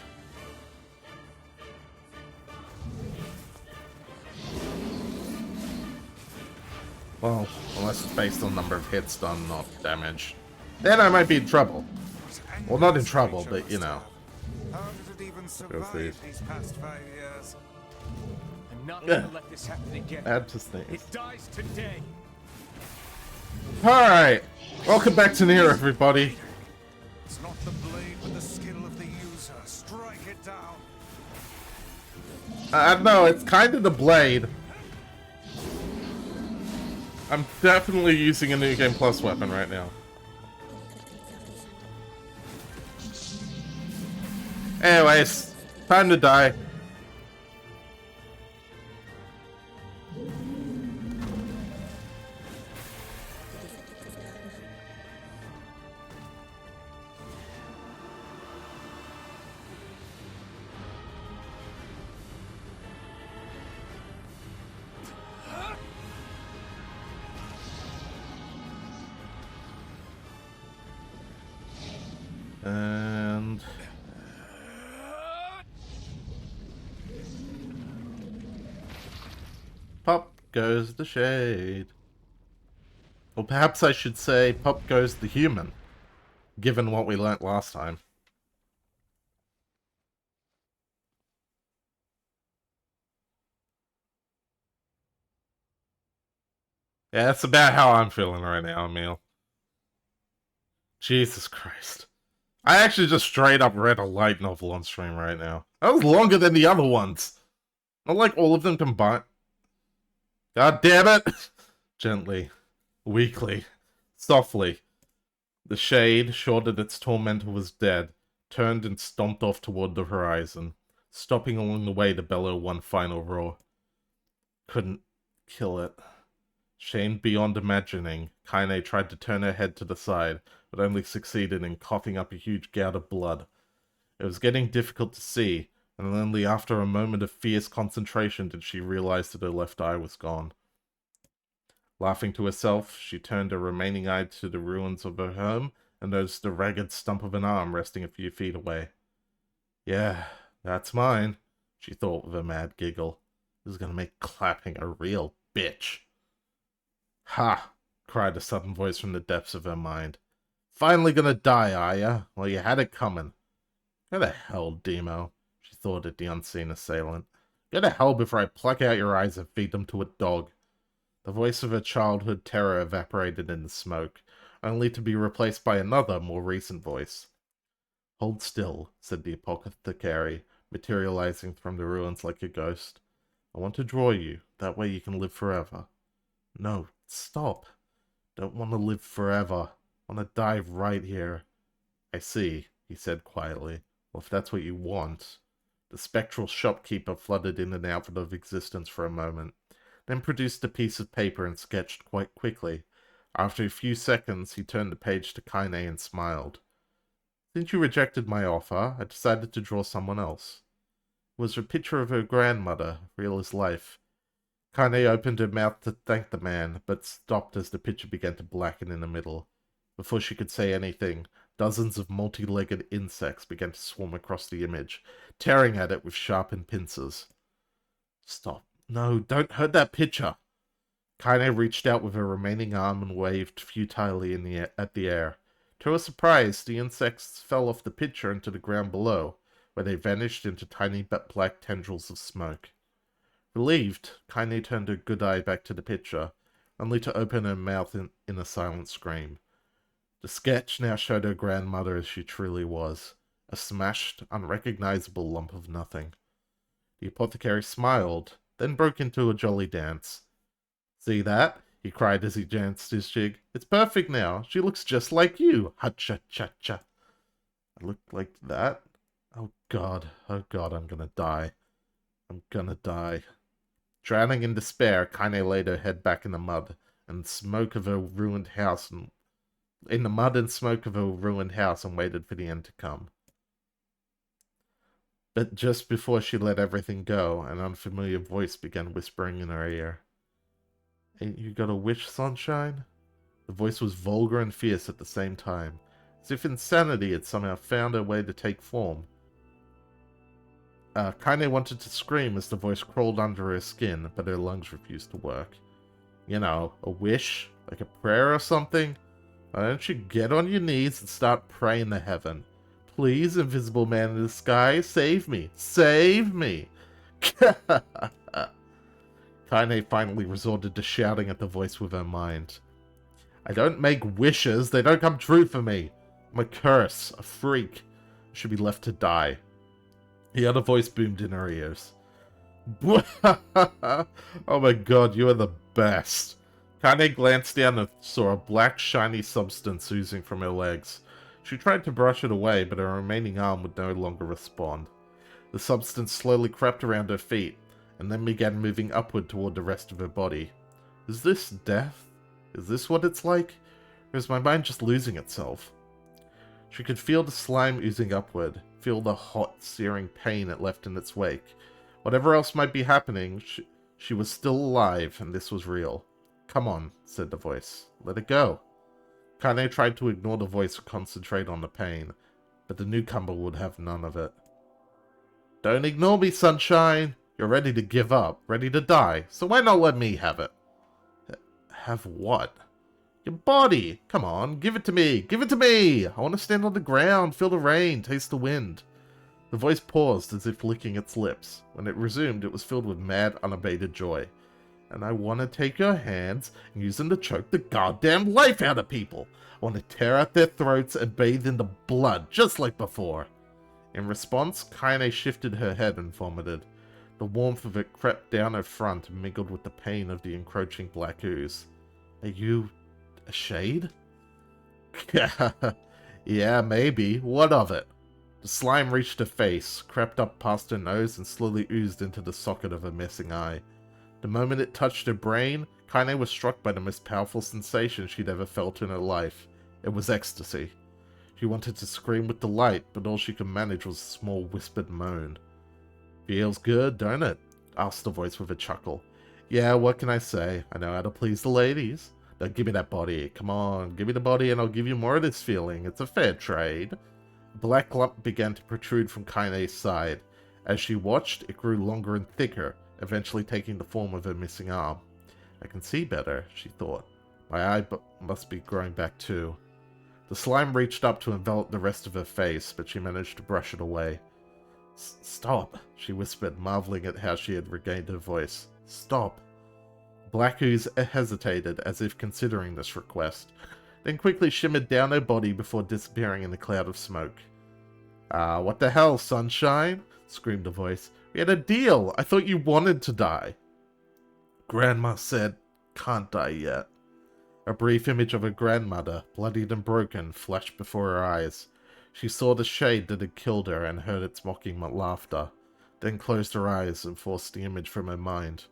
Well, unless it's based on number of hits done, not damage. Then I might be in trouble. Well, not in trouble, but you know. How did it even survive these past 5 years? I'm not gonna let this happen again. Add to things. It dies today. Alright. Welcome back to NieR, everybody. It's not the blade, but the skill of the user. Strike it down. No, it's kind of the blade. I'm definitely using a New Game Plus weapon right now. Anyways, time to die. And pop goes the shade. Or perhaps I should say, pop goes the human, given what we learnt last time. Yeah, that's about how I'm feeling right now, Emil. Jesus Christ. I actually just straight up read a light novel on stream right now. That was longer than the other ones. Not like all of them combined. God damn it! Gently. Weakly. Softly. The shade, sure that its tormentor was dead, turned and stomped off toward the horizon, stopping along the way to bellow one final roar. Couldn't kill it. Shamed beyond imagining, Kaine tried to turn her head to the side, but only succeeded in coughing up a huge gout of blood. It was getting difficult to see, and only after a moment of fierce concentration did she realize that her left eye was gone. Laughing to herself, she turned her remaining eye to the ruins of her home and noticed a ragged stump of an arm resting a few feet away. Yeah, that's mine, she thought with a mad giggle. This is gonna make clapping a real bitch. Ha! Cried a sudden voice from the depths of her mind. Finally gonna die, are ya? Well, you had it coming. Go to hell, Demo, she thought at the unseen assailant. Go to hell before I pluck out your eyes and feed them to a dog. The voice of her childhood terror evaporated in the smoke, only to be replaced by another, more recent voice. Hold still, said the apothecary, materializing from the ruins like a ghost. I want to draw you, that way you can live forever. No, stop. Don't want to live forever. I want to die right here. I see, he said quietly. Well, if that's what you want. The spectral shopkeeper fluttered in and out of existence for a moment, then produced a piece of paper and sketched quite quickly. After a few seconds, he turned the page to Kaine and smiled. Since you rejected my offer, I decided to draw someone else. It was a picture of her grandmother, real as life. Kaine opened her mouth to thank the man, but stopped as the picture began to blacken in the middle. Before she could say anything, dozens of multi-legged insects began to swarm across the image, tearing at it with sharpened pincers. Stop. No, don't hurt that picture. Kaine reached out with her remaining arm and waved futilely at the air. To her surprise, the insects fell off the picture into the ground below, where they vanished into tiny black tendrils of smoke. Relieved, Kaine turned her good eye back to the picture, only to open her mouth in a silent scream. The sketch now showed her grandmother as she truly was, a smashed, unrecognizable lump of nothing. The apothecary smiled, then broke into a jolly dance. See that? He cried as he danced his jig. It's perfect now. She looks just like you. Ha-cha-cha-cha. I look like that? Oh god, I'm gonna die. I'm gonna die. Drowning in despair, Kaine laid her head back in the mud and smoke of her ruined house and waited for the end to come. But just before she let everything go, an unfamiliar voice began whispering in her ear. Ain't you got a wish, sunshine? The voice was vulgar and fierce at the same time, as if insanity had somehow found a way to take form. Kaine wanted to scream as the voice crawled under her skin, but her lungs refused to work. You know, a wish? Like a prayer or something? Why don't you get on your knees and start praying to heaven? Please, invisible man in the sky, save me! Save me! Kaine finally resorted to shouting at the voice with her mind. I don't make wishes, they don't come true for me. I'm a curse, a freak. I should be left to die. The other voice boomed in her ears. Oh my god, you are the best. Kaine glanced down and saw a black, shiny substance oozing from her legs. She tried to brush it away, but her remaining arm would no longer respond. The substance slowly crept around her feet, and then began moving upward toward the rest of her body. Is this death? Is this what it's like? Or is my mind just losing itself? She could feel the slime oozing upward, feel the hot, searing pain it left in its wake. Whatever else might be happening, she was still alive, and this was real. Come on, said the voice. Let it go. Kaine tried to ignore the voice and concentrate on the pain, but the newcomer would have none of it. Don't ignore me, sunshine! You're ready to give up, ready to die, so why not let me have it? Have what? Your body! Come on, give it to me! Give it to me! I want to stand on the ground, feel the rain, taste the wind. The voice paused as if licking its lips. When it resumed, it was filled with mad, unabated joy. And I want to take your hands and use them to choke the goddamn life out of people. I want to tear out their throats and bathe in the blood, just like before. In response, Kaine shifted her head and vomited. The warmth of it crept down her front and mingled with the pain of the encroaching black ooze. Are you a shade? Yeah, maybe. What of it? The slime reached her face, crept up past her nose, and slowly oozed into the socket of her missing eye. The moment it touched her brain, Kaine was struck by the most powerful sensation she'd ever felt in her life. It was ecstasy. She wanted to scream with delight, but all she could manage was a small whispered moan. Feels good, don't it? Asked the voice with a chuckle. Yeah, what can I say? I know how to please the ladies. Now give me that body. Come on, give me the body and I'll give you more of this feeling. It's a fair trade. A black lump began to protrude from Kaine's side. As she watched, it grew longer and thicker, eventually taking the form of her missing arm. I can see better, she thought. My eye must be growing back too. The slime reached up to envelop the rest of her face, but she managed to brush it away. Stop, she whispered, marveling at how she had regained her voice. Stop. Black Ooze hesitated, as if considering this request, then quickly shimmered down her body before disappearing in the cloud of smoke. Ah, what the hell, sunshine? Screamed a voice. We had a deal. I thought you wanted to die. Grandma said, can't die yet. A brief image of her grandmother, bloodied and broken, flashed before her eyes. She saw the shade that had killed her and heard its mocking laughter, then closed her eyes and forced the image from her mind.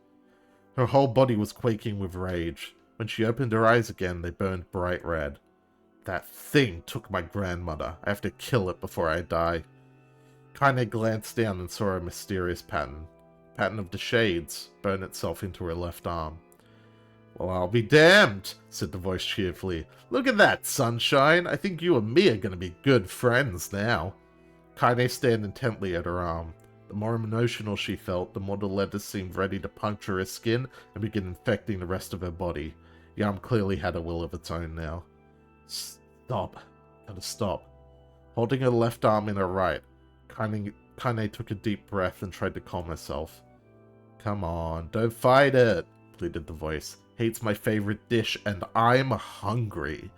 Her whole body was quaking with rage. When she opened her eyes again, they burned bright red. That thing took my grandmother. I have to kill it before I die. Kaine glanced down and saw a mysterious pattern pattern of the shades burn itself into her left arm. Well, I'll be damned, said the voice cheerfully. Look at that, sunshine. I think you and me are going to be good friends now. Kaine stared intently at her arm. The more emotional she felt, the more the letters seemed ready to puncture her skin and begin infecting the rest of her body. The arm clearly had a will of its own now. Stop. Gotta stop. Holding her left arm in her right, Kaine took a deep breath and tried to calm herself. Come on, don't fight it, pleaded the voice. Hate's my favorite dish, and I'm hungry.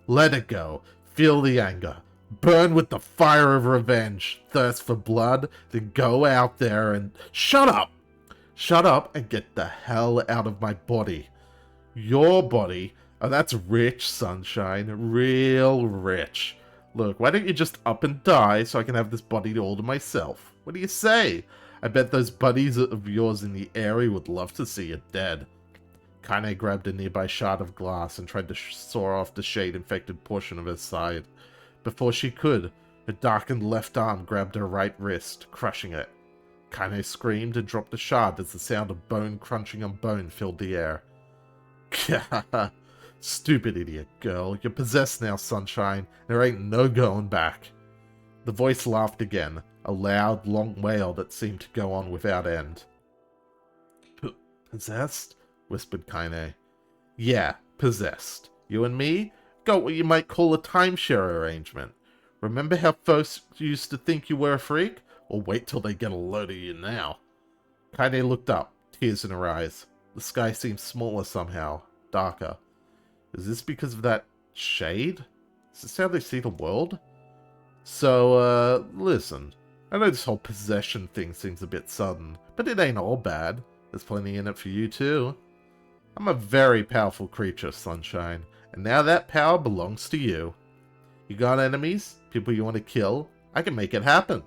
Let it go. Feel the anger. Burn with the fire of revenge. Thirst for blood. Then go out there and... Shut up! Shut up and get the hell out of my body. Your body? Oh, that's rich, sunshine. Real rich. Look, why don't you just up and die so I can have this body all to myself? What do you say? I bet those buddies of yours in the area would love to see you dead. Kaine grabbed a nearby shard of glass and tried to saw off the shade-infected portion of her side. Before she could, her darkened left arm grabbed her right wrist, crushing it. Kaine screamed and dropped the shard as the sound of bone crunching on bone filled the air. Stupid idiot girl, you're possessed now, sunshine. There ain't no going back. The voice laughed again, a loud, long wail that seemed to go on without end. Possessed? Whispered Kaine. Yeah, possessed. You and me got what you might call a timeshare arrangement. Remember how folks used to think you were a freak? Or wait till they get a load of you now. Kaine looked up, tears in her eyes. The sky seemed smaller somehow, darker. Is this because of that shade? Is this how they see the world? So, listen. I know this whole possession thing seems a bit sudden, but it ain't all bad. There's plenty in it for you, too. I'm a very powerful creature, Sunshine, and now that power belongs to you. You got enemies? People you want to kill? I can make it happen.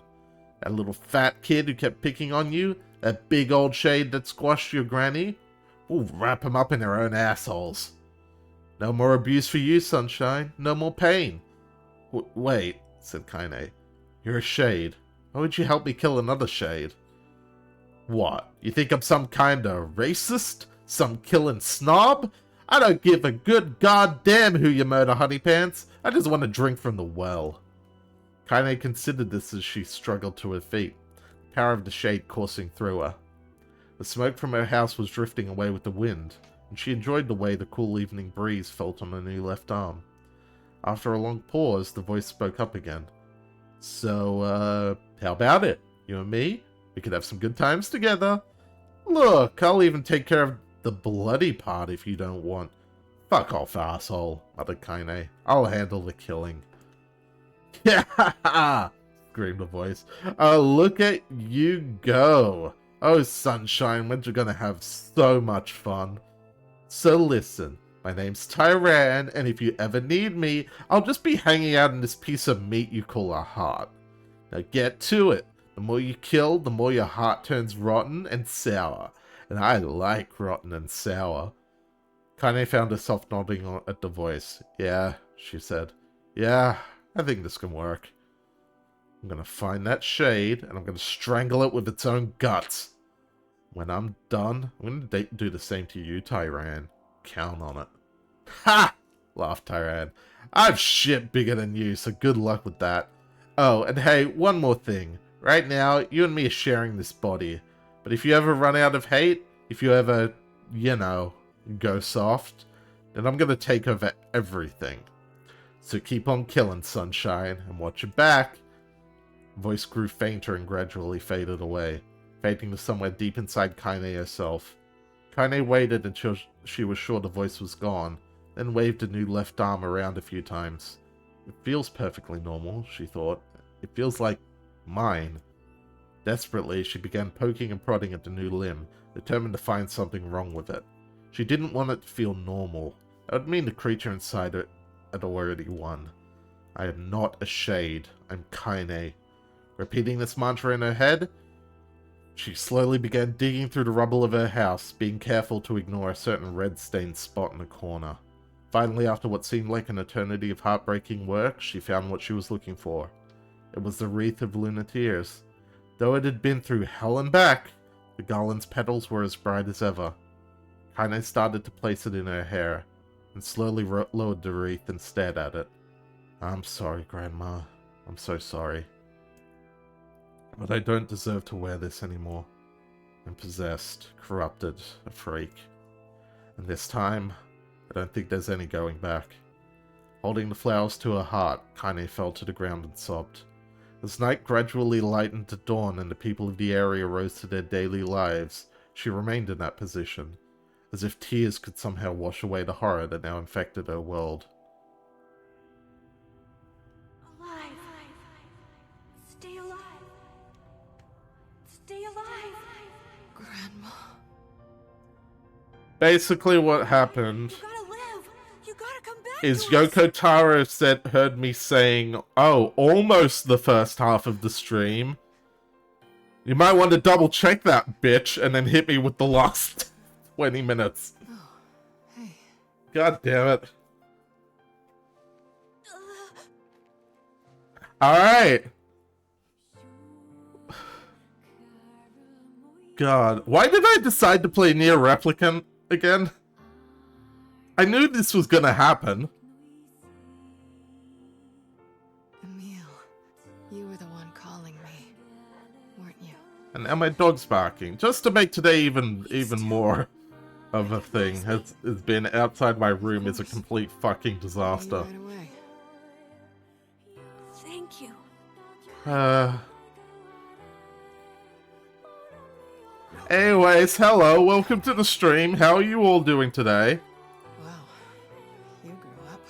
That little fat kid who kept picking on you? That big old shade that squashed your granny? We'll wrap them up in their own assholes. No more abuse for you, Sunshine. No more pain. Wait, said Kaine. You're a shade. Why would you help me kill another shade? What? You think I'm some kind of racist? Some killing snob? I don't give a good goddamn who you murder, honeypants. I just want to drink from the well. Kaine considered this as she struggled to her feet, the power of the shade coursing through her. The smoke from her house was drifting away with the wind, and she enjoyed the way the cool evening breeze felt on her new left arm. After a long pause, the voice spoke up again. So, how about it? You and me? We could have some good times together. Look, I'll even take care of the bloody part if you don't want. Fuck off, asshole, muttered Kaine. I'll handle the killing. Yeah, screamed the voice. Oh, look at you go. Oh, Sunshine, we're gonna have so much fun. So listen, my name's Tyran, and if you ever need me, I'll just be hanging out in this piece of meat you call a heart. Now get to it. The more you kill, the more your heart turns rotten and sour. And I like rotten and sour. Kaine found herself nodding at the voice. Yeah, she said. Yeah, I think this can work. I'm gonna find that shade, and I'm gonna strangle it with its own guts. When I'm done, I'm gonna do the same to you, Tyran. Count on it. Ha! Laughed Tyran. I've shit bigger than you, so good luck with that. Oh, and hey, one more thing. Right now, you and me are sharing this body. But if you ever run out of hate, if you ever, you know, go soft, then I'm gonna take over everything. So keep on killing, Sunshine, and watch your back. Voice grew fainter and gradually faded away, fading to somewhere deep inside Kaine herself. Kaine waited until she was sure the voice was gone, then waved a new left arm around a few times. It feels perfectly normal, she thought. It feels like mine. Desperately, she began poking and prodding at the new limb, determined to find something wrong with it. She didn't want it to feel normal. That would mean the creature inside it had already won. I am not a shade. I'm Kaine. Repeating this mantra in her head, she slowly began digging through the rubble of her house, being careful to ignore a certain red-stained spot in a corner. Finally, after what seemed like an eternity of heartbreaking work, she found what she was looking for. It was the wreath of lunar tears. Though it had been through hell and back, The garland's petals were as bright as ever. Kaine started to place it in her hair, and slowly lowered the wreath and stared at it. I'm sorry, Grandma. I'm so sorry. But I don't deserve to wear this anymore. I'm possessed, corrupted, a freak. And this time, I don't think there's any going back. Holding the flowers to her heart, Kaine fell to the ground and sobbed. As night gradually lightened to dawn and the people of the area rose to their daily lives, she remained in that position, as if tears could somehow wash away the horror that now infected her world. Alive. Stay alive. Stay alive. Grandma. Basically what happened You gotta live. You gotta come back is to us. Yoko Taro heard me saying, oh, almost the first half of the stream. You might want to double check that, bitch, and then hit me with the last 20 minutes. Oh, hey. God damn it. Alright. God, why did I decide to play NieR Replicant again? I knew this was gonna happen. Emil, you were the one calling me, weren't you? And now my dog's barking. Just to make today even more of a thing, has been outside my room is a complete fucking disaster. Right away. Thank you. Anyways, hello, welcome to the stream. How are you all doing today? Wow, you grew up.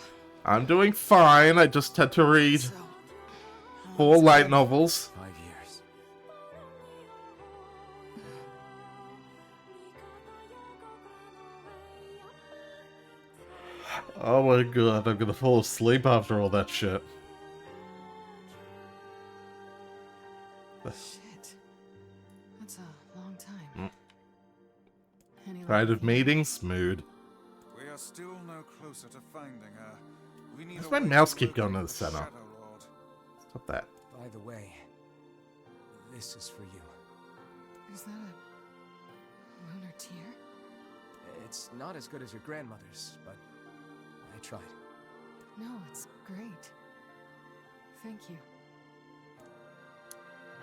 I'm doing fine. I just had to read So, 4 light novels. 5 years. Oh my god, I'm gonna fall asleep after all that shit. shit. That's a long time. Any Kind luck? of meetings? Mood. We are still no closer to finding her. We need Why's a my way mouse to keep locate going to the center? Shadow Lord. Stop that. By the way, this is for you. Is that a lunar tear? It's not as good as your grandmother's, but I tried. No, it's great. Thank you.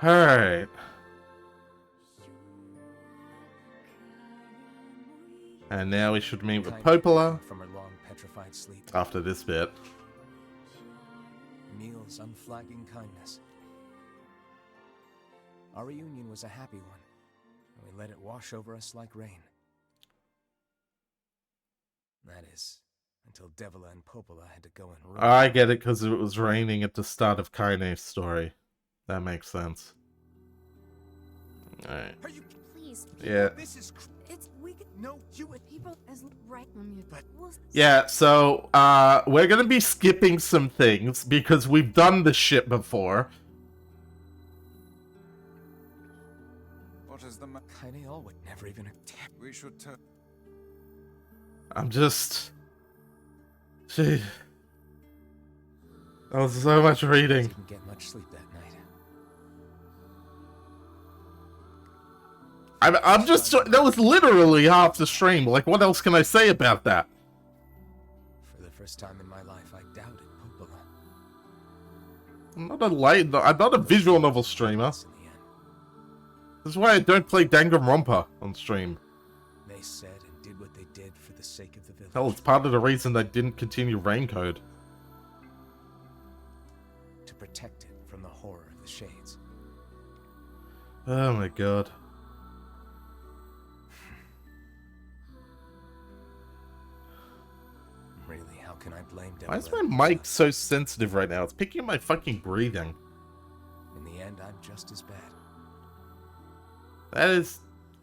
Alright. And now we should meet with Kind Popola from her long petrified sleep. after this bit. Emil's unflagging kindness. Our reunion was a happy one, and we let it wash over us like rain. That is, until Devila and Popola had to go and run. I get it because it was raining at the start of Kaine's story. That makes sense. Alright. Are you? Please. Yeah. This is. It's we could No, you would. people as right. But Yeah, so, we're gonna be skipping some things because we've done this shit before. What is the ma- Kaine all would never even attempt. We should turn. I'm just... Gee. That was so much reading. Didn't get much sleep that night. I'm just... That was literally half the stream. Like, what else can I say about that? For the first time in my life, I doubted Popola. I'm not a visual novel streamer. In the end, This is why I don't play Danganronpa on stream. they said and did what they did for the sake of the village. Hell, it's part of the reason I didn't continue Raincode. To protect it from the horror of the shades. Oh my god. Really, how can I blame Devila? Why is my mic so sensitive right now? It's picking up my fucking breathing. In the end, I'm just as bad. That is...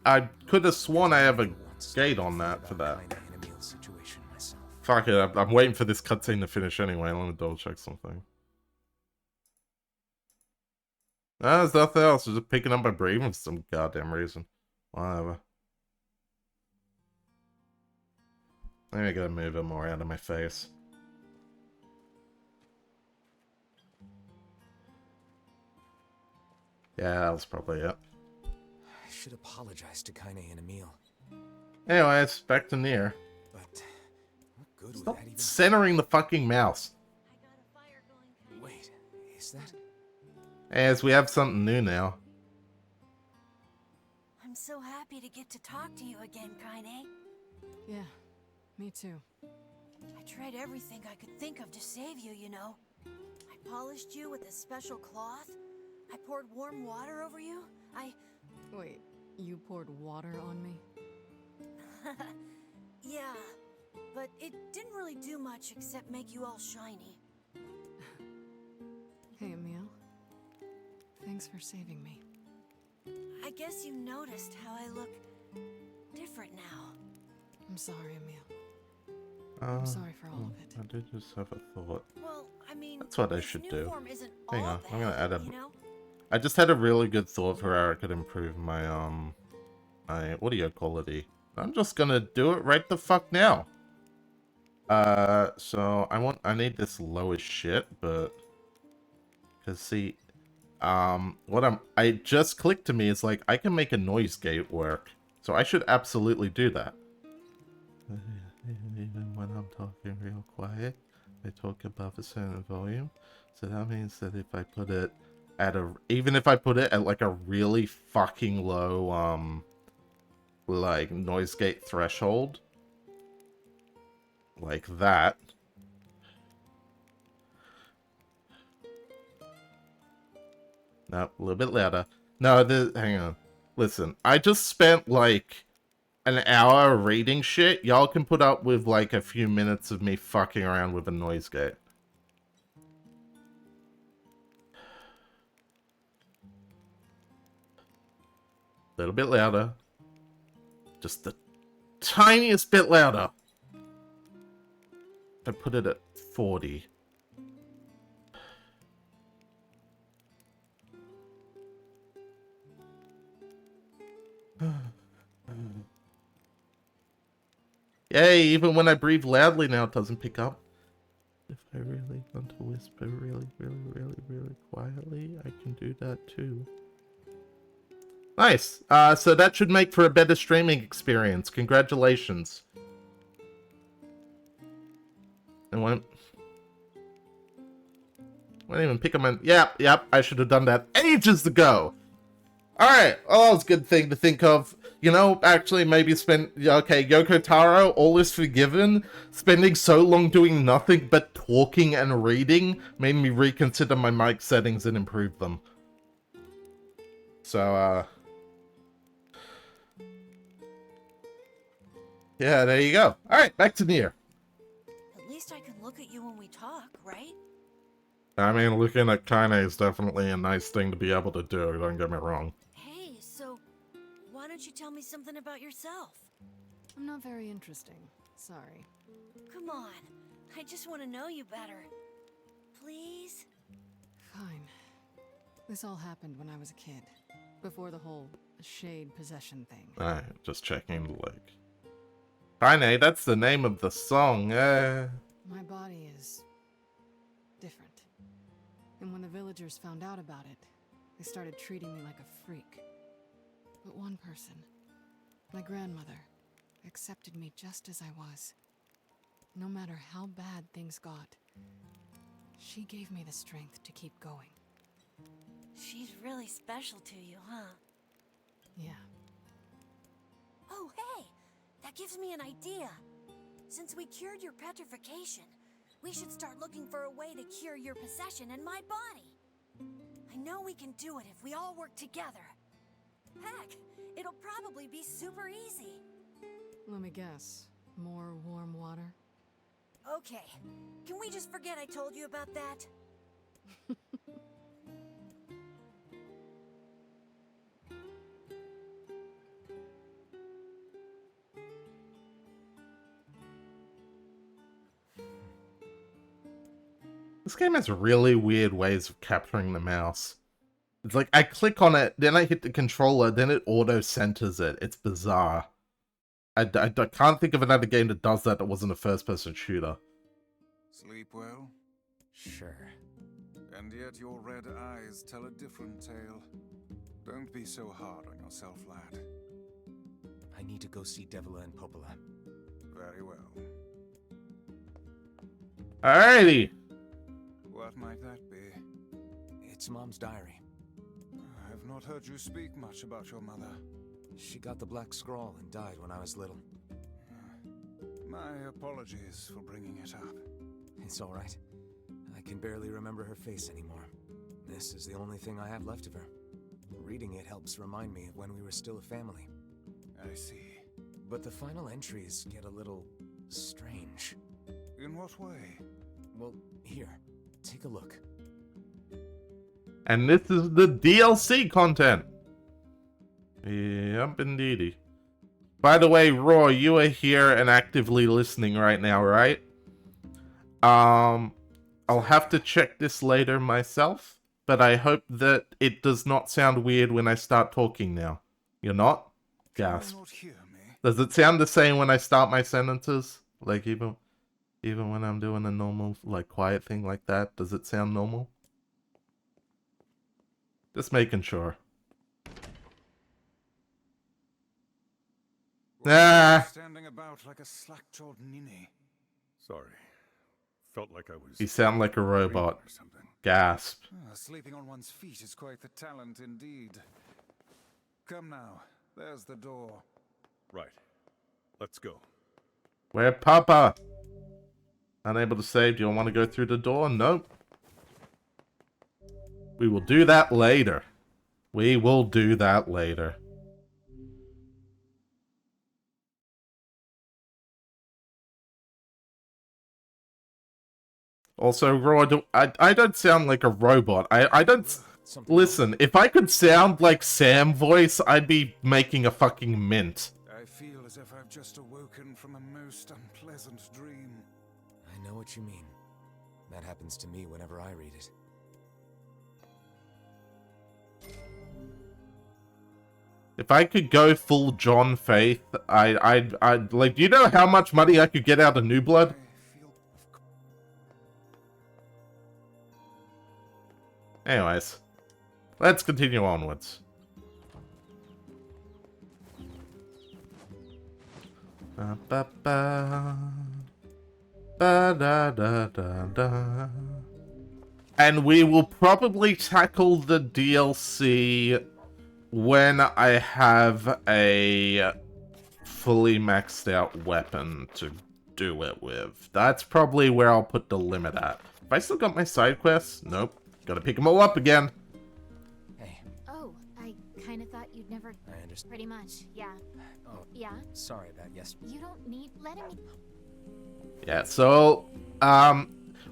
I could have sworn I have a Once gate on thought that for about that. Kaine and Emil's situation myself. Fuck it, I'm waiting for this cutscene to finish anyway. Let me double check something. No, there's nothing else. It's just picking up my breathing for some goddamn reason. Whatever. Maybe I gotta move it more out of my face. Yeah, that was probably it. should apologize to Kaine and Emil. Anyways, back to NieR. But what good would Stop that even... centering the fucking mouse. Wait, is that... As we have something new now. I'm so happy to get to talk to you again, Kaine. Yeah, me too. I tried everything I could think of to save you, you know. I polished you with a special cloth. I poured warm water over you. Wait, you poured water on me? Yeah, but it didn't really do much except make you all shiny. Hey, Emil. Thanks for saving me. I guess you noticed how I look different now. I'm sorry, Emil. I'm sorry for all of it. I did just have a thought. Well, I mean, That's what I this should new do. form isn't Hang all on, I'm gonna bad, add a... you know? I just had a really good thought for how I could improve my, my audio quality. I'm just gonna do it right the fuck now. So I need this low as shit, but... Cause see, I just clicked to me is like, I can make a noise gate work. So I should absolutely do that. Even when I'm talking real quiet, I talk above a certain volume. So that means that if I put it at even if I put it at like a really fucking low, like noise gate threshold, like that. No, a little bit louder. No, hang on. Listen, I just spent like an hour reading shit. Y'all can put up with like a few minutes of me fucking around with a noise gate. A little bit louder. Just the tiniest bit louder. I put it at 40. Yay, even when I breathe loudly now, it doesn't pick up. If I really want to whisper really quietly, I can do that too. Nice. So that should make for a better streaming experience. Congratulations. And won't even pick them in. Yep, I should have done that ages ago. Alright, well, that was a good thing to think of. You know, actually, maybe okay, Yoko Taro, all is forgiven. Spending so long doing nothing but talking and reading made me reconsider my mic settings and improve them. So, yeah, there you go. Alright, back to NieR. At least I can look at you when we talk, right? I mean, looking at Kaine is definitely a nice thing to be able to do, don't get me wrong. Hey, so why don't you tell me something about yourself? I'm not very interesting. Sorry. Come on, I just want to know you better. Please? Fine. This all happened when I was a kid. Before the whole shade possession thing. Alright, just checking, like... Kaine, that's the name of the song, My body is... different. And when the villagers found out about it, they started treating me like a freak. But one person, my grandmother, accepted me just as I was. No matter how bad things got, she gave me the strength to keep going. She's really special to you, huh? Yeah. Oh, hey! That gives me an idea. Since we cured your petrification, we should start looking for a way to cure your possession in my body. I know we can do it if we all work together. Heck, it'll probably be super easy. Let me guess. More warm water? Okay, can we just forget I told you about that? This game has really weird ways of capturing the mouse. It's like, I click on it, then I hit the controller, then it auto-centers it. It's bizarre. I can't think of another game that does that wasn't a first-person shooter. Sleep well? Sure. And yet your red eyes tell a different tale. Don't be so hard on yourself, lad. I need to go see Devila and Popola. Very well. Alrighty. What might that be? It's Mom's diary. I have not heard you speak much about your mother. She got the Black Scrawl and died when I was little. My apologies for bringing it up. It's all right. I can barely remember her face anymore. This is the only thing I have left of her. Reading it helps remind me of when we were still a family. I see. But the final entries get a little strange. In what way? Well, here, take a look. And this is the DLC content. Yep, indeedy. By the way, Roy, you are here and actively listening right now, right? I'll have to check this later myself, but I hope that it does not sound weird when I start talking now. You're not? Gasp. Can you not hear me? Does it sound the same when I start my sentences? Like even when I'm doing a normal, like, quiet thing like that, does it sound normal? Just making sure. Ah! Standing about like a slack-jawed ninny. Sorry. Felt like I was... You sound like a robot. or something. Gasp. Sleeping on one's feet is quite the talent indeed. Come now. There's the door. Right. Let's go. Where Papa? Unable to save. Do you want to go through the door? Nope. We will do that later. We will do that later. Also, Raw, I don't sound like a robot. I don't... Listen, if I could sound like Sam voice, I'd be making a fucking mint. I feel as if I've just awoken from a most unpleasant dream. I know what you mean. That happens to me whenever I read it. If I could go full John Faith, I'd like, do you know how much money I could get out of New Blood? Anyways, let's continue onwards. Ba ba ba. Ba da da da da. And we will probably tackle the DLC when I have a fully maxed out weapon to do it with. That's probably where I'll put the limit at. Have I still got my side quests? Nope. Gotta pick them all up again. Hey. Oh, I kind of thought you'd never... I understand. Pretty much, yeah. Oh, Yeah? sorry about yes. You don't need... Letting me... Yeah, so,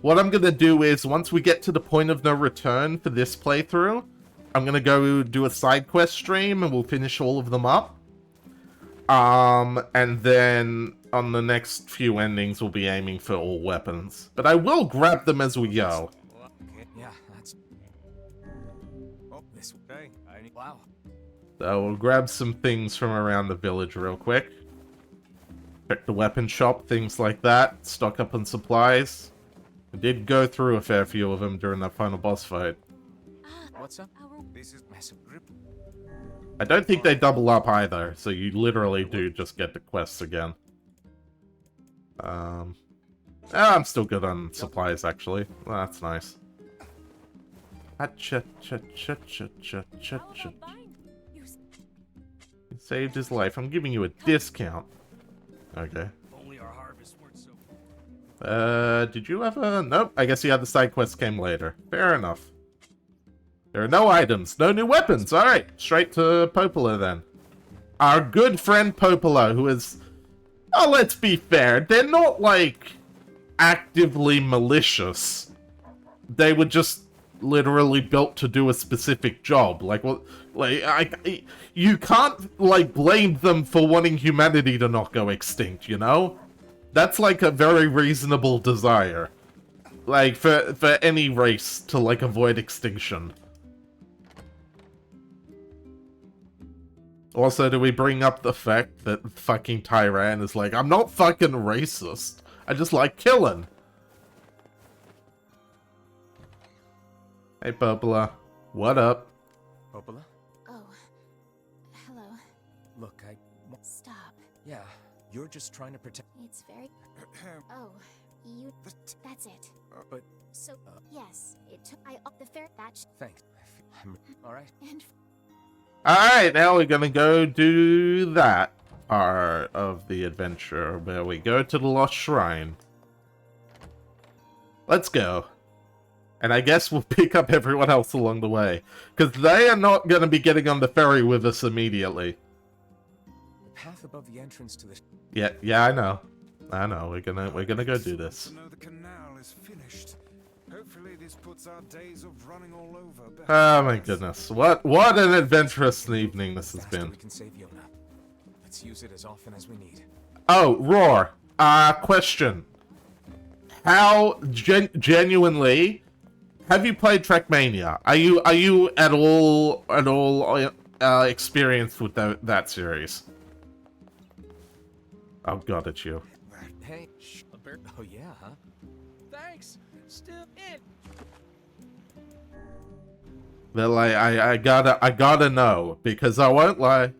what I'm gonna do is, once we get to the point of no return for this playthrough, I'm gonna go do a side quest stream, and we'll finish all of them up. And then, on the next few endings, we'll be aiming for all weapons. But I will grab them as we go. Yeah, that's... Oh, this way. Wow. So we'll grab some things from around the village real quick. Check the weapon shop, things like that. Stock up on supplies. I did go through a fair few of them during that final boss fight. What's up? This is Massive grip. I don't think they double up either, so you literally do just get the quests again. I'm still good on supplies, actually. Well, that's nice. He saved his life. I'm giving you a discount. Okay. Only our harvest weren't so... Did you ever... Nope, I guess the other side quests came later. Fair enough. There are no items, no new weapons. Alright, straight to Popola then. Our good friend Popola, who is... Oh, let's be fair. They're not, like, actively malicious. They were just literally built to do a specific job. Like, what... Like, you can't, like, blame them for wanting humanity to not go extinct, you know? That's, like, a very reasonable desire. Like, for any race to, like, avoid extinction. Also, do we bring up the fact that fucking Tyran is like, I'm not fucking racist. I just like killing. Hey, Popola. What up? Popola? Oh, You're just trying to protect. It's very. Oh, you. That's it. But So, yes, it took. I up the fair batch. thanks. All right. And Alright, now we're gonna go do that part of the adventure where we go to the Lost Shrine. Let's go. And I guess we'll pick up everyone else along the way. Because they are not gonna be getting on the ferry with us immediately. The path above the entrance to the. Yeah, I know. We're gonna go do this. To know the canal is finished. Hopefully this puts our days of running all over. Oh my goodness. What an adventurous evening this has Faster been. we can save Yona. Let's use it as often as we need. Oh, Roar. Question. How genuinely have you played Trackmania? Are you at all experienced with that series? Oh god, it's you. Hey. Oh yeah, huh? Thanks. Still in. They're like, I gotta know, because I won't lie.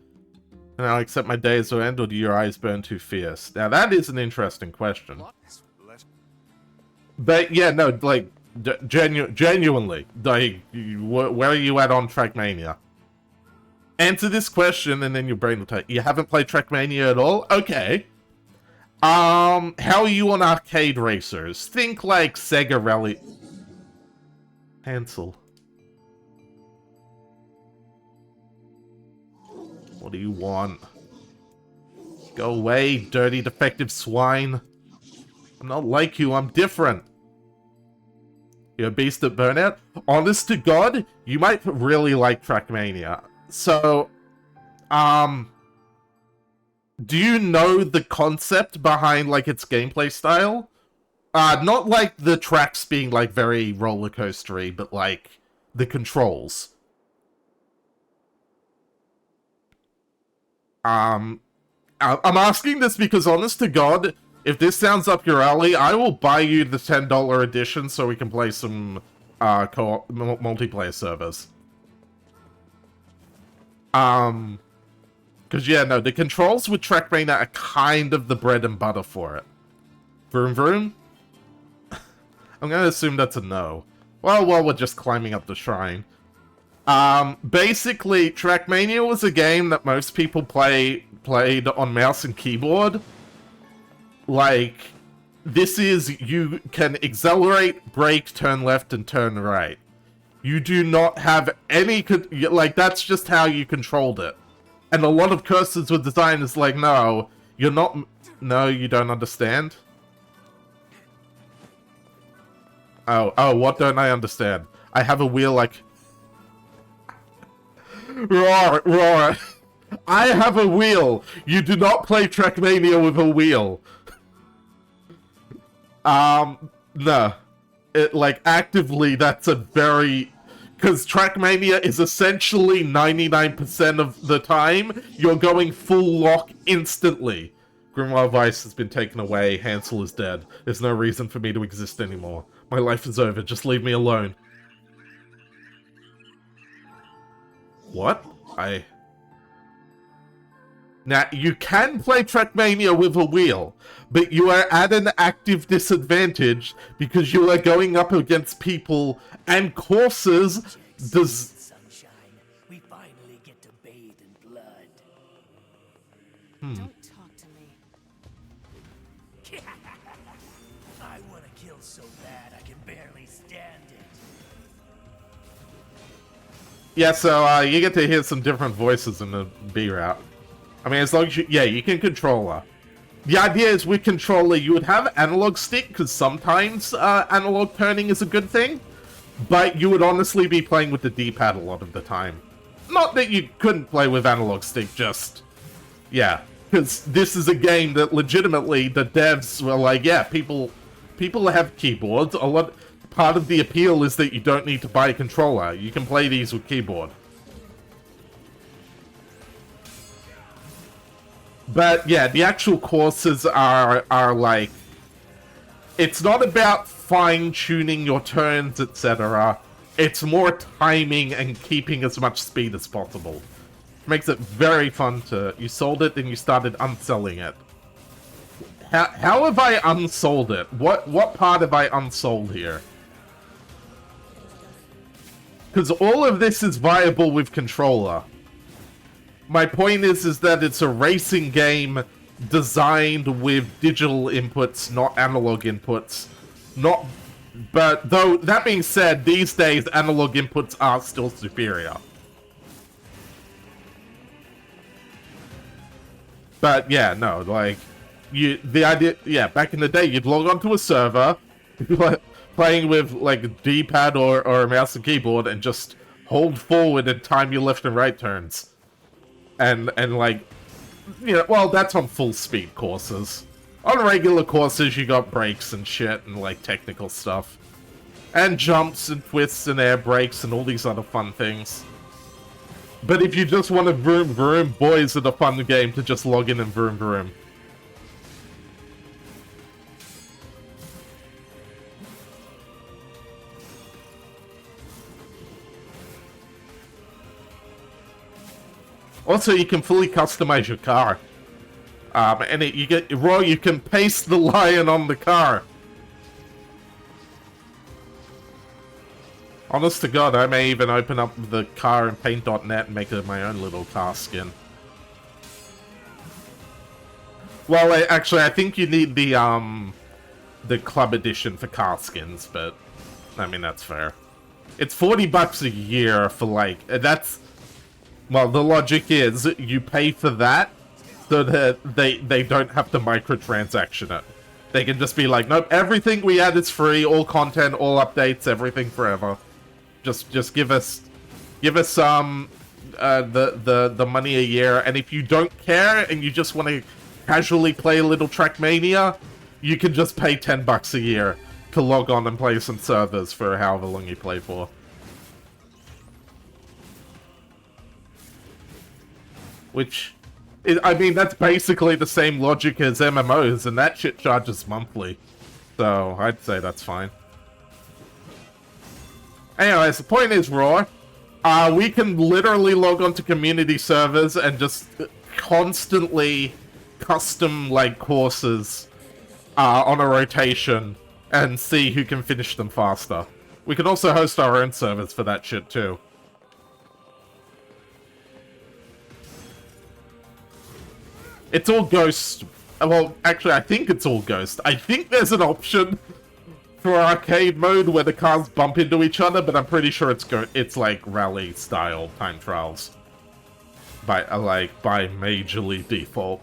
And I'll accept my days will end, or do your eyes burn too fierce? Now that is an interesting question. But yeah, no, like, genuinely, like, where are you at on Trackmania? Answer this question, and then your brain will tell you. You haven't played Trackmania at all? Okay. How are you on arcade racers? Think like Sega Rally. Hansel. What do you want? Go away, dirty defective swine. I'm not like you, I'm different. You're a beast at Burnout? Honest to God, you might really like Trackmania. So, do you know the concept behind, like, its gameplay style? Not like the tracks being, like, very roller coastery, but, like, the controls. I'm asking this because, honest to God, if this sounds up your alley, I will buy you the $10 edition so we can play some co-op multiplayer servers. Because, yeah, no, the controls with Trackmania are kind of the bread and butter for it. Vroom vroom? I'm gonna assume that's a no. Well, we're just climbing up the shrine. Basically, Trackmania was a game that most people played on mouse and keyboard. Like, this is, you can accelerate, brake, turn left, and turn right. You do not have any, like, that's just how you controlled it. And a lot of cursors were designed as like, no, you're not, no, you don't understand? Oh, what don't I understand? I have a wheel like... Roar. I have a wheel. You do not play Trackmania with a wheel. No. It, like, actively, that's a very... Because Trackmania is essentially 99% of the time, you're going full lock instantly. Grimoire Vice has been taken away, Hansel is dead. There's no reason for me to exist anymore. My life is over, just leave me alone. What? Now, you can play Trackmania with a wheel, but you are at an active disadvantage because you are going up against people and courses. Sunshine, we finally get to bathe in blood. Don't talk to me. I want to kill so bad I can barely stand it. Yeah, so you get to hear some different voices in the B route. I mean, as long as you... Yeah, you can controller. The idea is with controller, you would have analog stick, because sometimes analog turning is a good thing. But you would honestly be playing with the D-pad a lot of the time. Not that you couldn't play with analog stick, just... Yeah. Because this is a game that legitimately the devs were like, yeah, people have keyboards. Part of the appeal is that you don't need to buy a controller. You can play these with keyboard. But yeah, the actual courses are like... It's not about fine-tuning your turns, etc. It's more timing and keeping as much speed as possible. Makes it very fun to... You sold it, then you started unselling it. How have I unsold it? What part have I unsold here? Because all of this is viable with controller. My point is that it's a racing game designed with digital inputs, not analog inputs. But though, that being said, these days analog inputs are still superior. But yeah, no, like, the idea, yeah, back in the day, you'd log onto a server, playing with, like, a D-pad or a mouse and keyboard, and just hold forward and time your left and right turns. And like, you know, well, that's on full speed courses. On regular courses, you got brakes and shit, and, like, technical stuff. And jumps and twists and air brakes and all these other fun things. But if you just want to vroom vroom, boy, is it a fun game to just log in and vroom vroom. Also, you can fully customize your car. And you can paste the lion on the car. Honest to God, I may even open up the car in paint.net and make it my own little car skin. Well, actually, I think you need the club edition for car skins, but I mean, that's fair. It's $40 a year for, like, that's, well, the logic is you pay for that so that they don't have to microtransaction it. They can just be like, nope, everything we add is free, all content, all updates, everything forever. Just give us the money a year, and if you don't care and you just want to casually play a little Trackmania, you can just pay $10 a year to log on and play some servers for however long you play for. Which, I mean, that's basically the same logic as MMOs, and that shit charges monthly. So, I'd say that's fine. Anyways, the point is, Raw, we can literally log onto community servers and just constantly custom, like, courses on a rotation and see who can finish them faster. We can also host our own servers for that shit, too. It's all Ghost. Well, actually, I think it's all Ghost. I think there's an option for arcade mode where the cars bump into each other, but I'm pretty sure it's like rally style time trials by majorly default.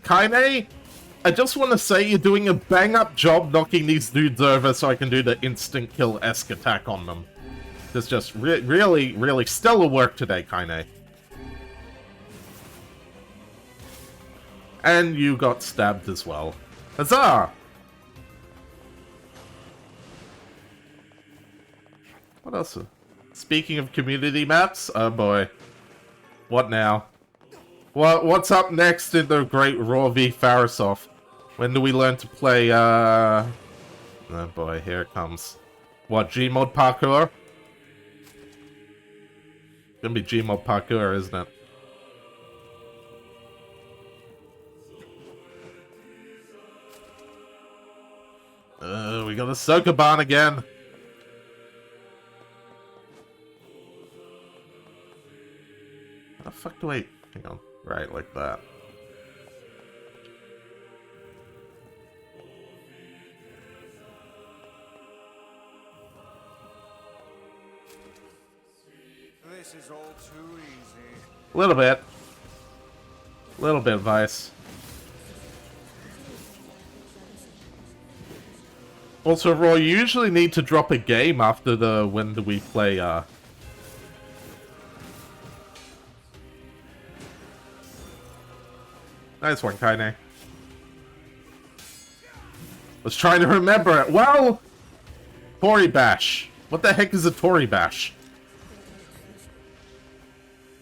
Kaine, I just want to say you're doing a bang-up job knocking these dudes over so I can do the instant kill-esque attack on them. It's just really, really stellar work today, Kaine. And you got stabbed as well. Huzzah! What else? Speaking of community maps, oh boy. What now? What's up next in the great Raw v Farisov? When do we learn to play, oh boy, here it comes. What, Gmod parkour? Gonna be Gmod parkour, isn't it? We got a Sokoban again. How the fuck do I... Hang on. Right, like that. This is all too easy. A little bit. A little bit, Vice. Also, Roy, you usually need to drop a game after the when do we play, Nice one, Kaine. Was trying to remember it. Well, Tory Bash. What the heck is a Tory Bash?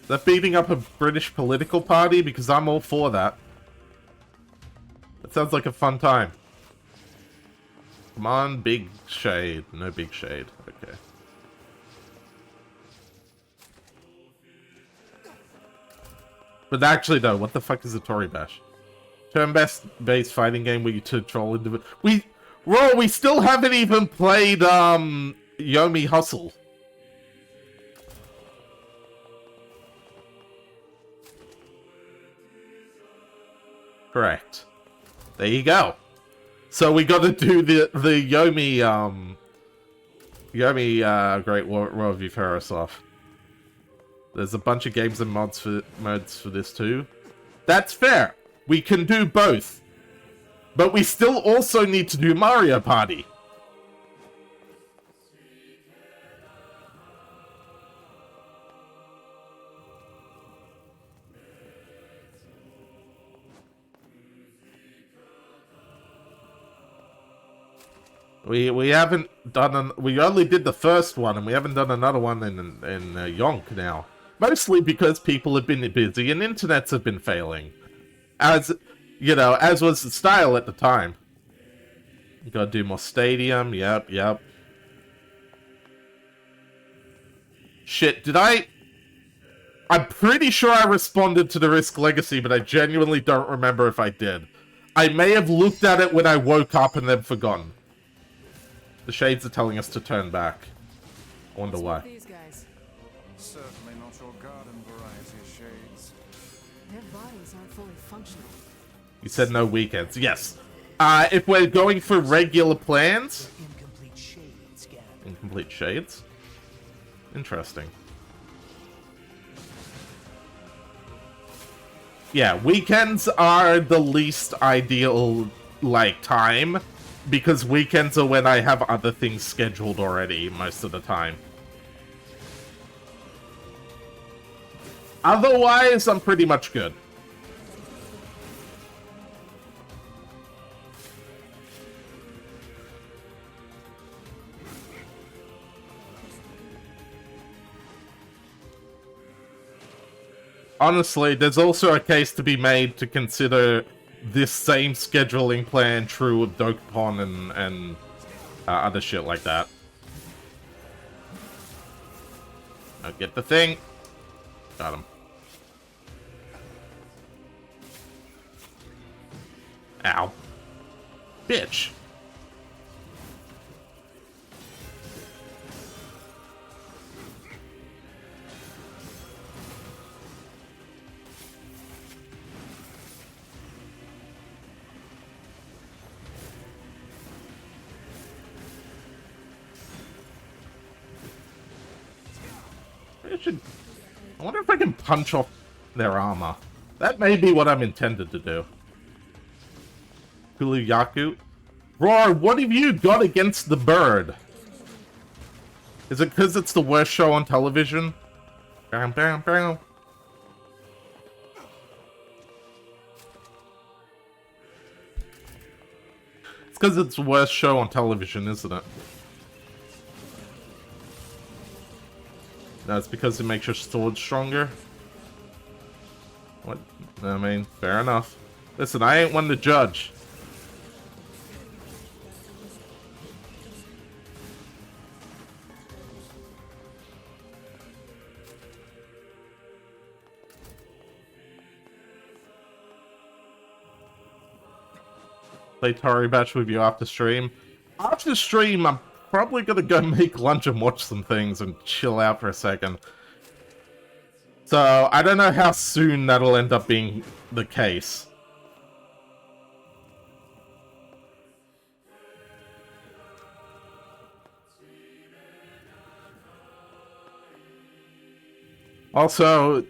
Is that beating up a British political party? Because I'm all for that. That sounds like a fun time. Come on, big shade. No big shade. Okay. But actually, though, what the fuck is a Tory Bash? Turn-based fighting game where you control individual. We still haven't even played Yomi Hustle. Correct. There you go. So we got to do the Yomi Great War of Eupharasoft. There's a bunch of games and mods for this too. That's fair. We can do both. But we still also need to do Mario Party. We haven't done we only did the first one, and we haven't done another one in Yonk now. Mostly because people have been busy and internets have been failing. As, you know, as was the style at the time. You gotta do more stadium, yep. Shit, I'm pretty sure I responded to the Risk Legacy, but I genuinely don't remember if I did. I may have looked at it when I woke up and then forgotten. The shades are telling us to turn back. I wonder why. These guys. Certainly not your garden variety of shades. Their bodies aren't fully functional. You said no weekends. Yes. If we're going for regular plans... Incomplete shades, Gavin. Incomplete shades? Interesting. Yeah, weekends are the least ideal, like, time. Because weekends are when I have other things scheduled already, most of the time. Otherwise, I'm pretty much good. Honestly, there's also a case to be made to consider this same scheduling plan true of Dokapon and other shit like that. I'll get the thing. Got him. Ow. Bitch. I wonder if I can punch off their armor. That may be what I'm intended to do. Kuluyaku. Roar, what have you got against the bird? Is it because it's the worst show on television? Bam, bam, bam. It's because it's the worst show on television, isn't it? No, it's because it makes your sword stronger. What? I mean, fair enough. Listen, I ain't one to judge. Play Tory Batch with you after stream. After stream, I'm probably gonna go make lunch and watch some things and chill out for a second. So, I don't know how soon that'll end up being the case. Also,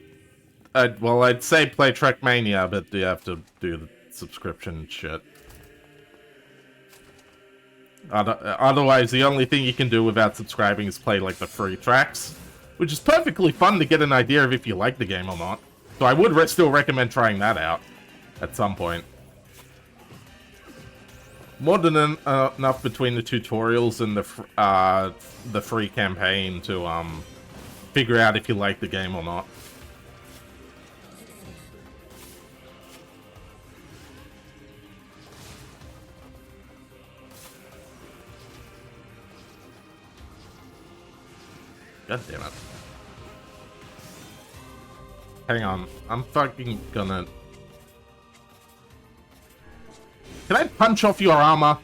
well, I'd say play Trackmania, but you have to do the subscription shit. Otherwise, the only thing you can do without subscribing is play, like, the free tracks. Which is perfectly fun to get an idea of if you like the game or not. So I would still recommend trying that out. at some point. More than enough between the tutorials and the free campaign to figure out if you like the game or not. God damn it. Hang on, I'm fucking gonna... Can I punch off your armor?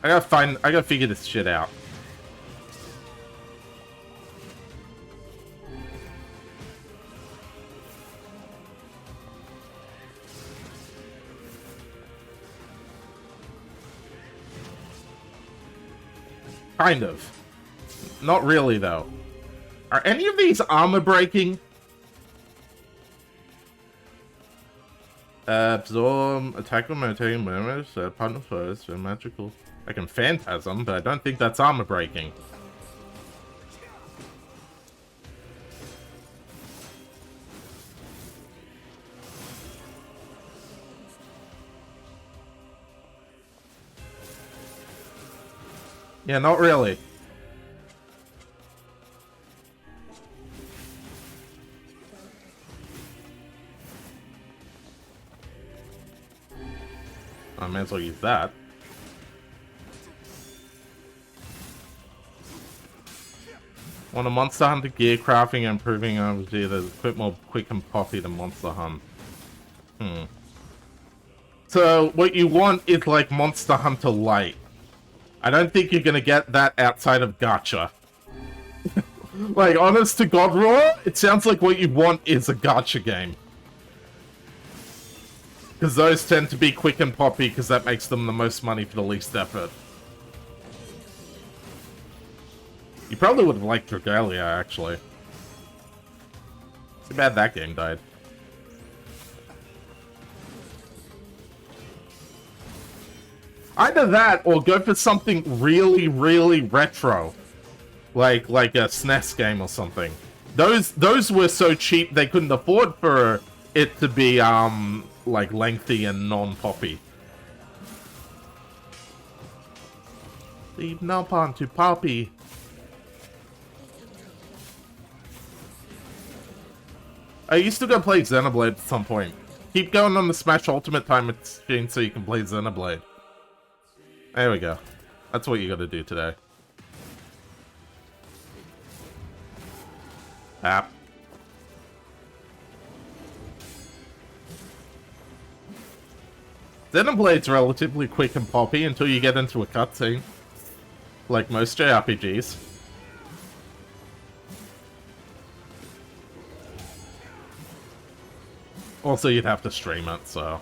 I gotta figure this shit out. Kind of. Not really, though. Are any of these armor breaking? Absorb, attack with rotating memories, partner first, magical. I can phantasm, but I don't think that's armor breaking. Yeah, not really. I may as well use that. Want a Monster Hunter gear crafting and improving RNG that's a bit more quick and poppy than Monster Hunt. So, what you want is like Monster Hunter Light. I don't think you're gonna get that outside of Gacha. Like, honest to God, Raw, it sounds like what you want is a Gacha game. Because those tend to be quick and poppy, because that makes them the most money for the least effort. You probably would have liked Dragalia, actually. Too bad that game died. Either that, or go for something really, really retro. Like a SNES game or something. Those were so cheap they couldn't afford for it to be, like, lengthy and non-poppy. Leave Nalpon to Poppy. I used to go play Xenoblade at some point. Keep going on the Smash Ultimate Time Machine so you can play Xenoblade. There we go. That's what you gotta do today. App. Xenoblade's relatively quick and poppy until you get into a cutscene. Like most JRPGs. Also, you'd have to stream it, so...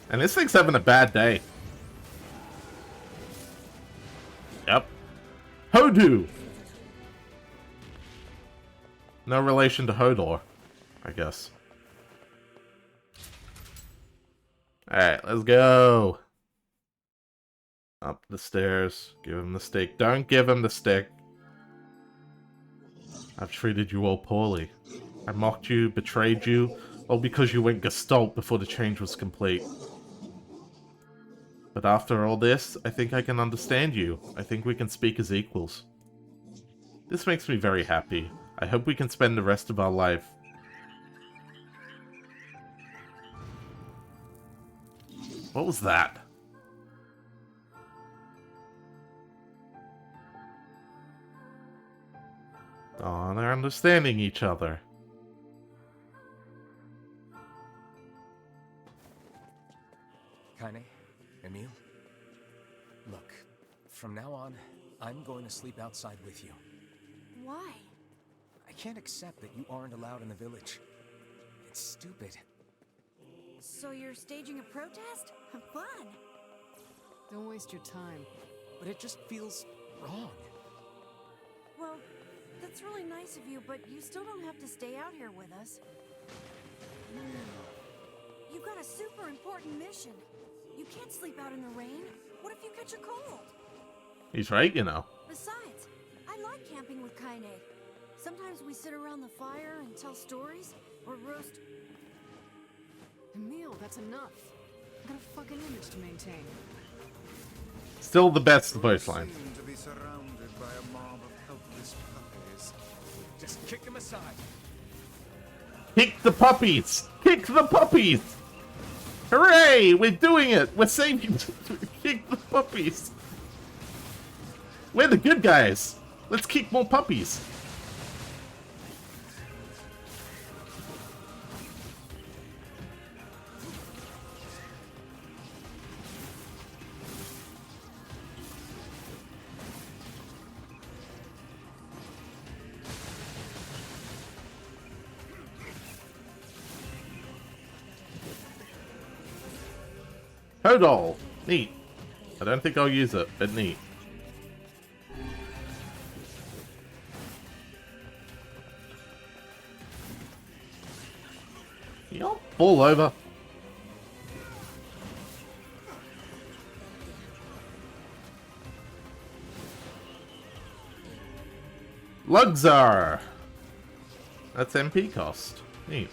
And this thing's having a bad day. Yep. Hodu! No relation to Hodor, I guess. Alright, let's go. Up the stairs. Give him the stick. Don't give him the stick. I've treated you all poorly. I mocked you, betrayed you, all because you went gestalt before the change was complete. But after all this, I think I can understand you. I think we can speak as equals. This makes me very happy. I hope we can spend the rest of our life. What was that? Oh, they're understanding each other. Kaine, Emil, look, from now on, I'm going to sleep outside with you. Why? I can't accept that you aren't allowed in the village. It's stupid. So you're staging a protest? Fun! Don't waste your time. But it just feels wrong. Well, that's really nice of you, but you still don't have to stay out here with us. You've got a super important mission. You can't sleep out in the rain. What if you catch a cold? He's right, you know. Besides, I like camping with Kaine. Sometimes we sit around the fire and tell stories, or roast. Emil, that's enough. I got a fucking image to maintain. Still the best voice line. Seem to be surrounded by a mob of helpless puppies. Just kick him aside. Kick the puppies! Kick the puppies! Hooray! We're doing it! We're saving... Kick the puppies! We're the good guys! Let's kick more puppies! Hodol! Neat. I don't think I'll use it, but neat. Y'all fall over. Luxar! That's MP cost. Neat.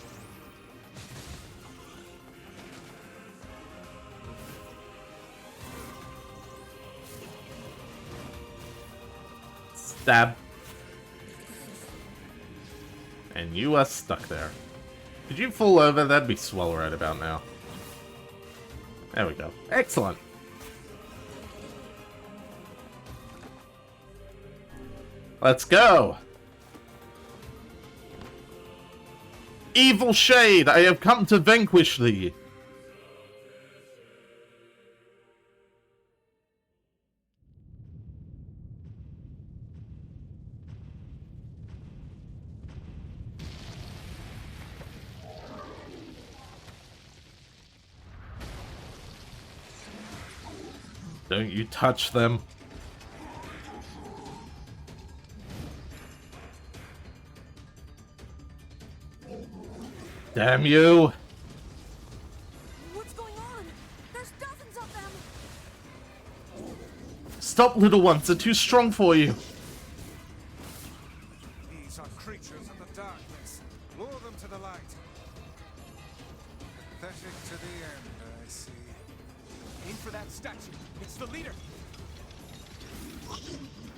Stab. And you are stuck there. Did you fall over? That'd be swell right about now. There we go. Excellent. Let's go. Evil Shade, I have come to vanquish thee. Don't you touch them. Damn you! What's going on? There's dozens of them! Stop, little ones, they're too strong for you. These are creatures of the darkness. Lure them to the light. Pathetic to the end, I see. Aim for that statue. It's the leader.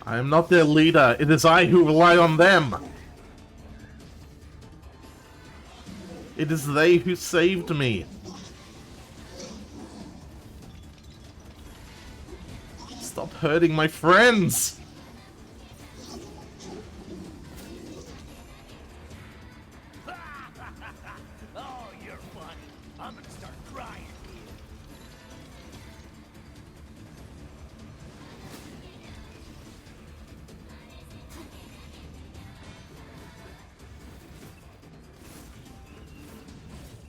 I am not their leader. It is I who rely on them. It is they who saved me. Stop hurting my friends. Oh, you're funny. I'm gonna start crying.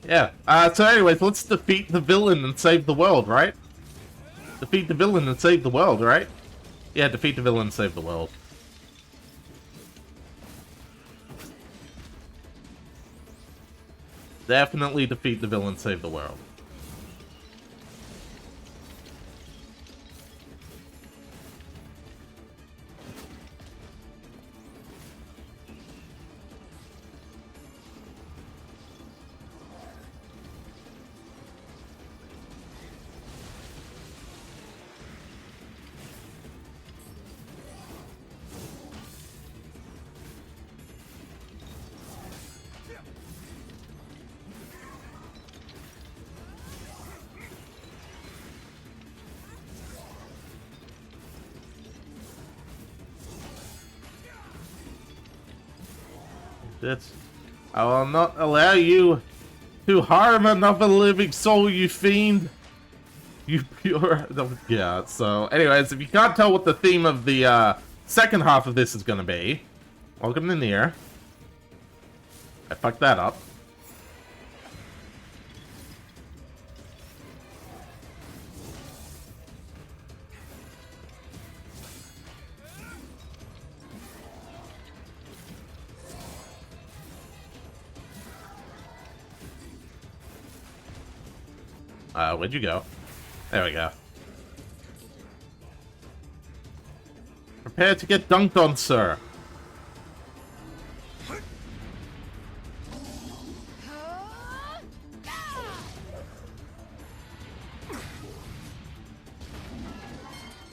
Yeah. So anyways, let's defeat the villain and save the world, right? Defeat the villain and save the world, right? Yeah, defeat the villain and save the world. Definitely defeat the villain, save the world. I will not allow you to harm another living soul, you fiend. You pure... Yeah, so... Anyways, if you can't tell what the theme of the second half of this is going to be, welcome to NieR. I fucked that up. Where'd you go? There we go. Prepare to get dunked on, sir.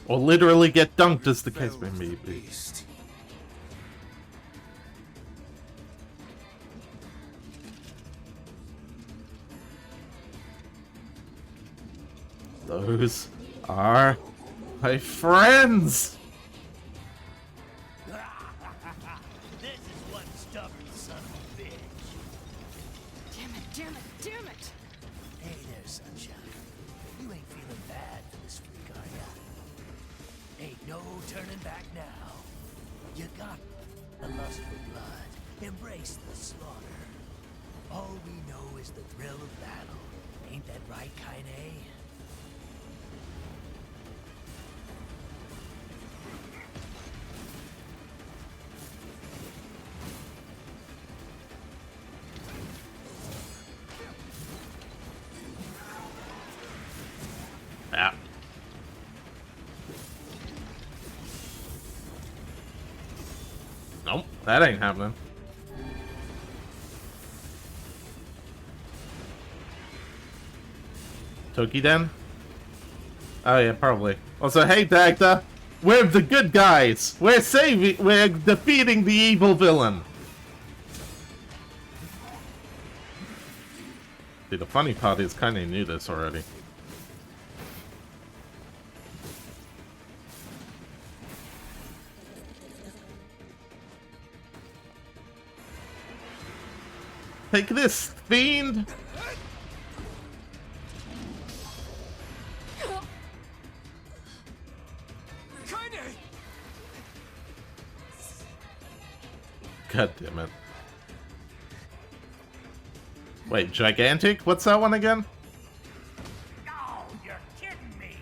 Or literally get dunked, as the case Fell may with the be. beast. Those are my friends! This is one stubborn son of a bitch. Damn it, damn it, damn it! Hey there, sunshine. You ain't feeling bad for this freak, are ya? Ain't no turning back now. You got a lust for blood. Embrace the slaughter. All we know is the thrill of battle. Ain't that right, Kaine? Yeah. Nope, that ain't happening. Toki Den? Oh yeah, probably. Also, hey Dagda, we're the good guys. We're defeating the evil villain. See, the funny part is kinda knew this already. Take this, fiend! Kaine! God damn it. Wait, gigantic? What's that one again? Oh, you're kidding me.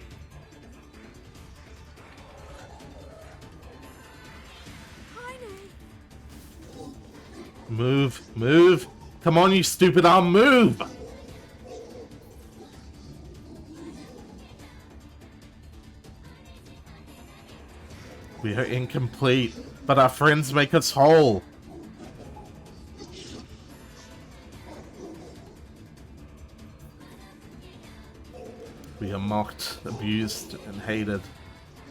Kaine! Move, move! Come on, you stupid arm, move! We are incomplete, but our friends make us whole. We are mocked, abused, and hated,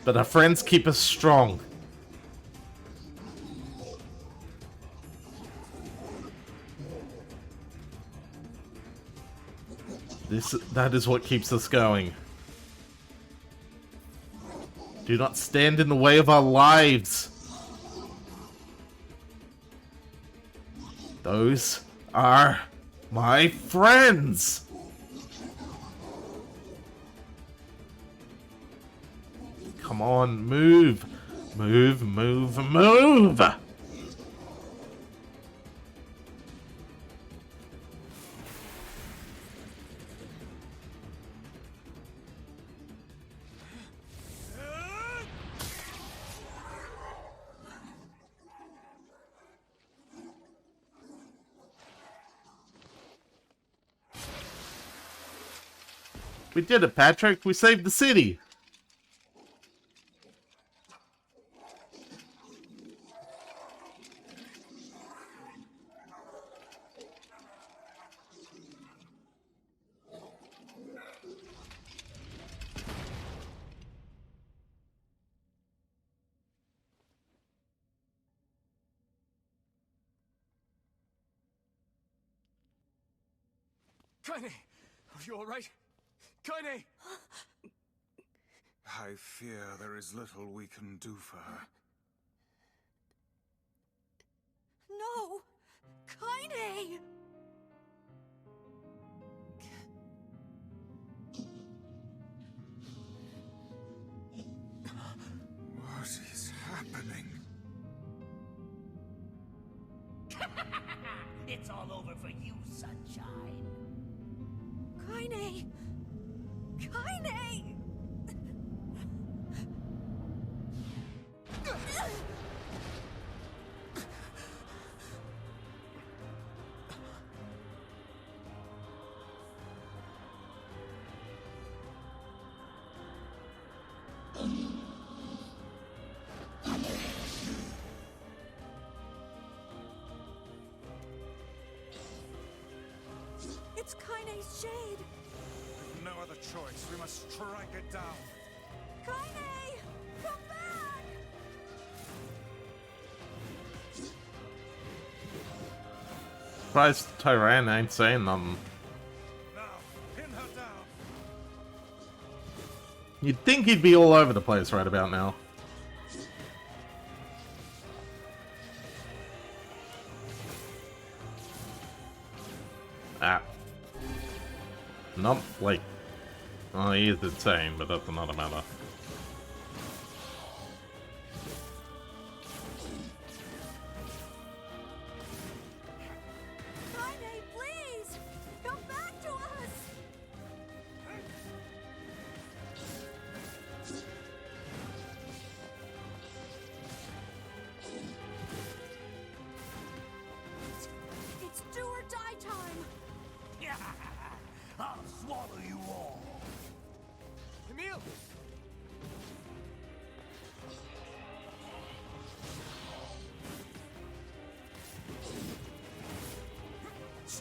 but our friends keep us strong. That is what keeps us going. Do not stand in the way of our lives. Those are my friends. Come on, move. Move, move, move! We did it, Patrick. We saved the city. Kaine! Are you alright? Kaine! I fear there is little we can do for her. No! Kaine! What is happening? It's all over for you, sunshine. Kaine! Kaine! It's Kaine's shade! No other choice. We must strike it down. Kaine! Surprised Tyran ain't saying nothing. Now, pin her down. You'd think he'd be all over the place right about now. Ah. Not like... Oh, he is insane, but that's another matter. Kaine, please! Come back to us! It's do or die time! I'll swallow you all. Emil!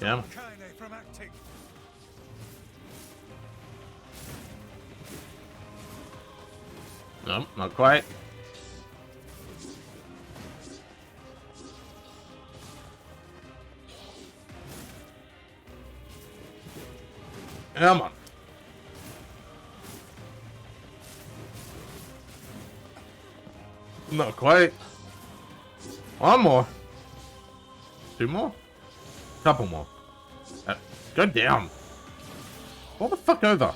Yeah. Kaine from acting. No, not quite. Come on. Not quite. One more. Two more. Couple more. Go down. What the fuck over?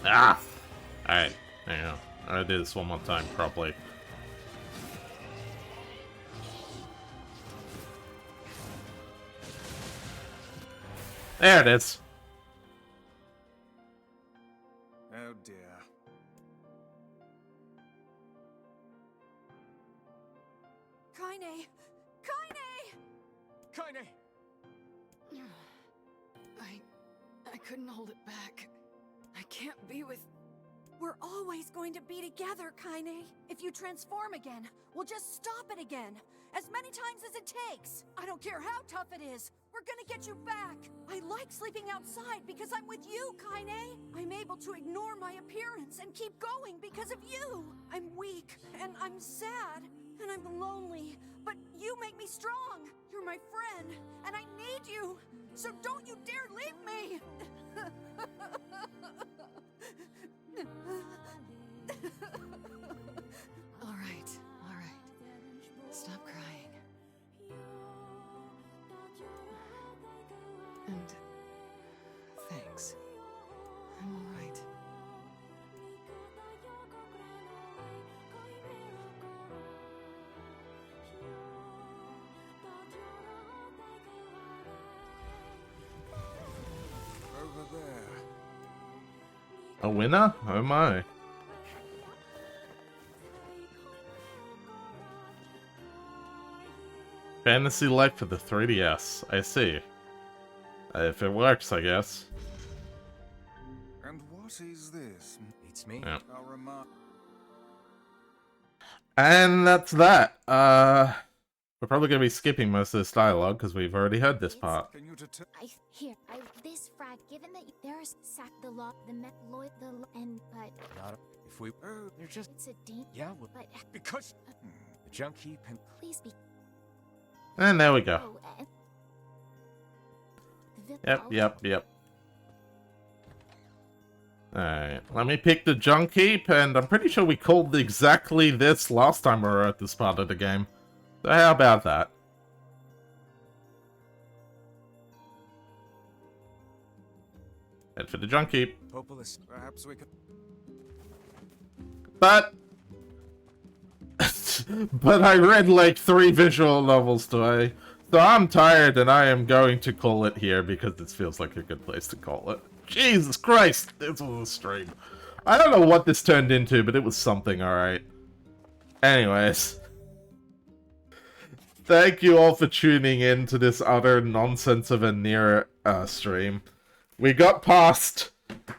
Ah! Alright, there you go. I'll do this one more time properly. There it is. Oh dear. Kaine! Kaine! Kaine! I couldn't hold it back. I can't be with... We're always going to be together, Kaine. If you transform again, we'll just stop it again. As many times as it takes. I don't care how tough it is. We're gonna get you back. I like sleeping outside because I'm with you, Kaine. I'm able to ignore my appearance and keep going because of you. I'm weak, and I'm sad, and I'm lonely. But you make me strong. You're my friend, and I need you. So don't you dare leave me. All right. Stop crying. And thanks. I'm all right. Over there. A winner? Oh my. Fantasy Life for the 3DS. I see. If it works, I guess. And what is this? Beats me. Yeah. I'll remark. And that's that. We're probably gonna be skipping most of this dialogue because we've already heard this part. Can you This frag, given that there's sack the law, the met Lloyd, and but Not if we. Oh, They're just. it's a deep, Yeah, well, but Because the junk heap and. please be. And there we go. Oh, Yep. Alright, let me pick the junk heap, and I'm pretty sure we called exactly this last time we were at this part of the game. So how about that? Head for the junk heap. Populus. perhaps we could. But... but I read like 3 visual novels today, so I'm tired and I am going to call it here because this feels like a good place to call it. Jesus Christ, this was a stream. I don't know what this turned into, but it was something, alright. Anyways. Thank you all for tuning in to this utter nonsense of a NieR stream. We got past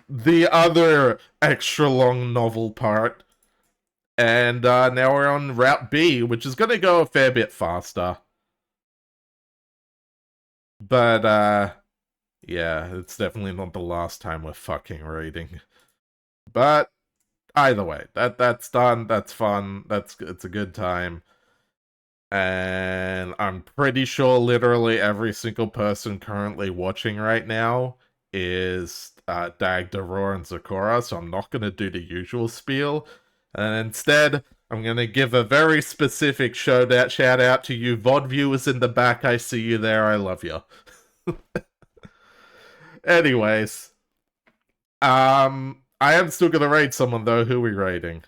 the other extra long novel part. And now we're on Route B, which is going to go a fair bit faster. But, yeah, it's definitely not the last time we're fucking reading. But, either way, that's done, that's fun, it's a good time. And I'm pretty sure literally every single person currently watching right now is Dag, Roar, and Zakora, so I'm not going to do the usual spiel. And instead, I'm going to give a very specific shout out to you VOD viewers in the back. I see you there. I love you. Anyways. I am still going to rate someone, though. Who are we rating?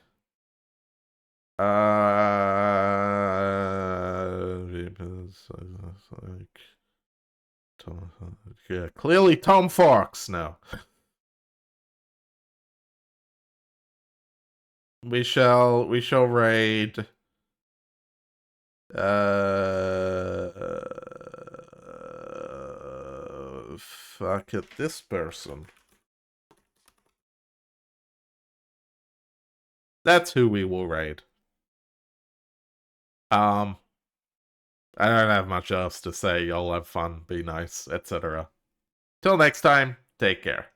Yeah, clearly Tom Fox now. We shall raid fuck it, this person. That's who we will raid. I don't have much else to say. Y'all have fun, be nice, etc. Till next time, take care.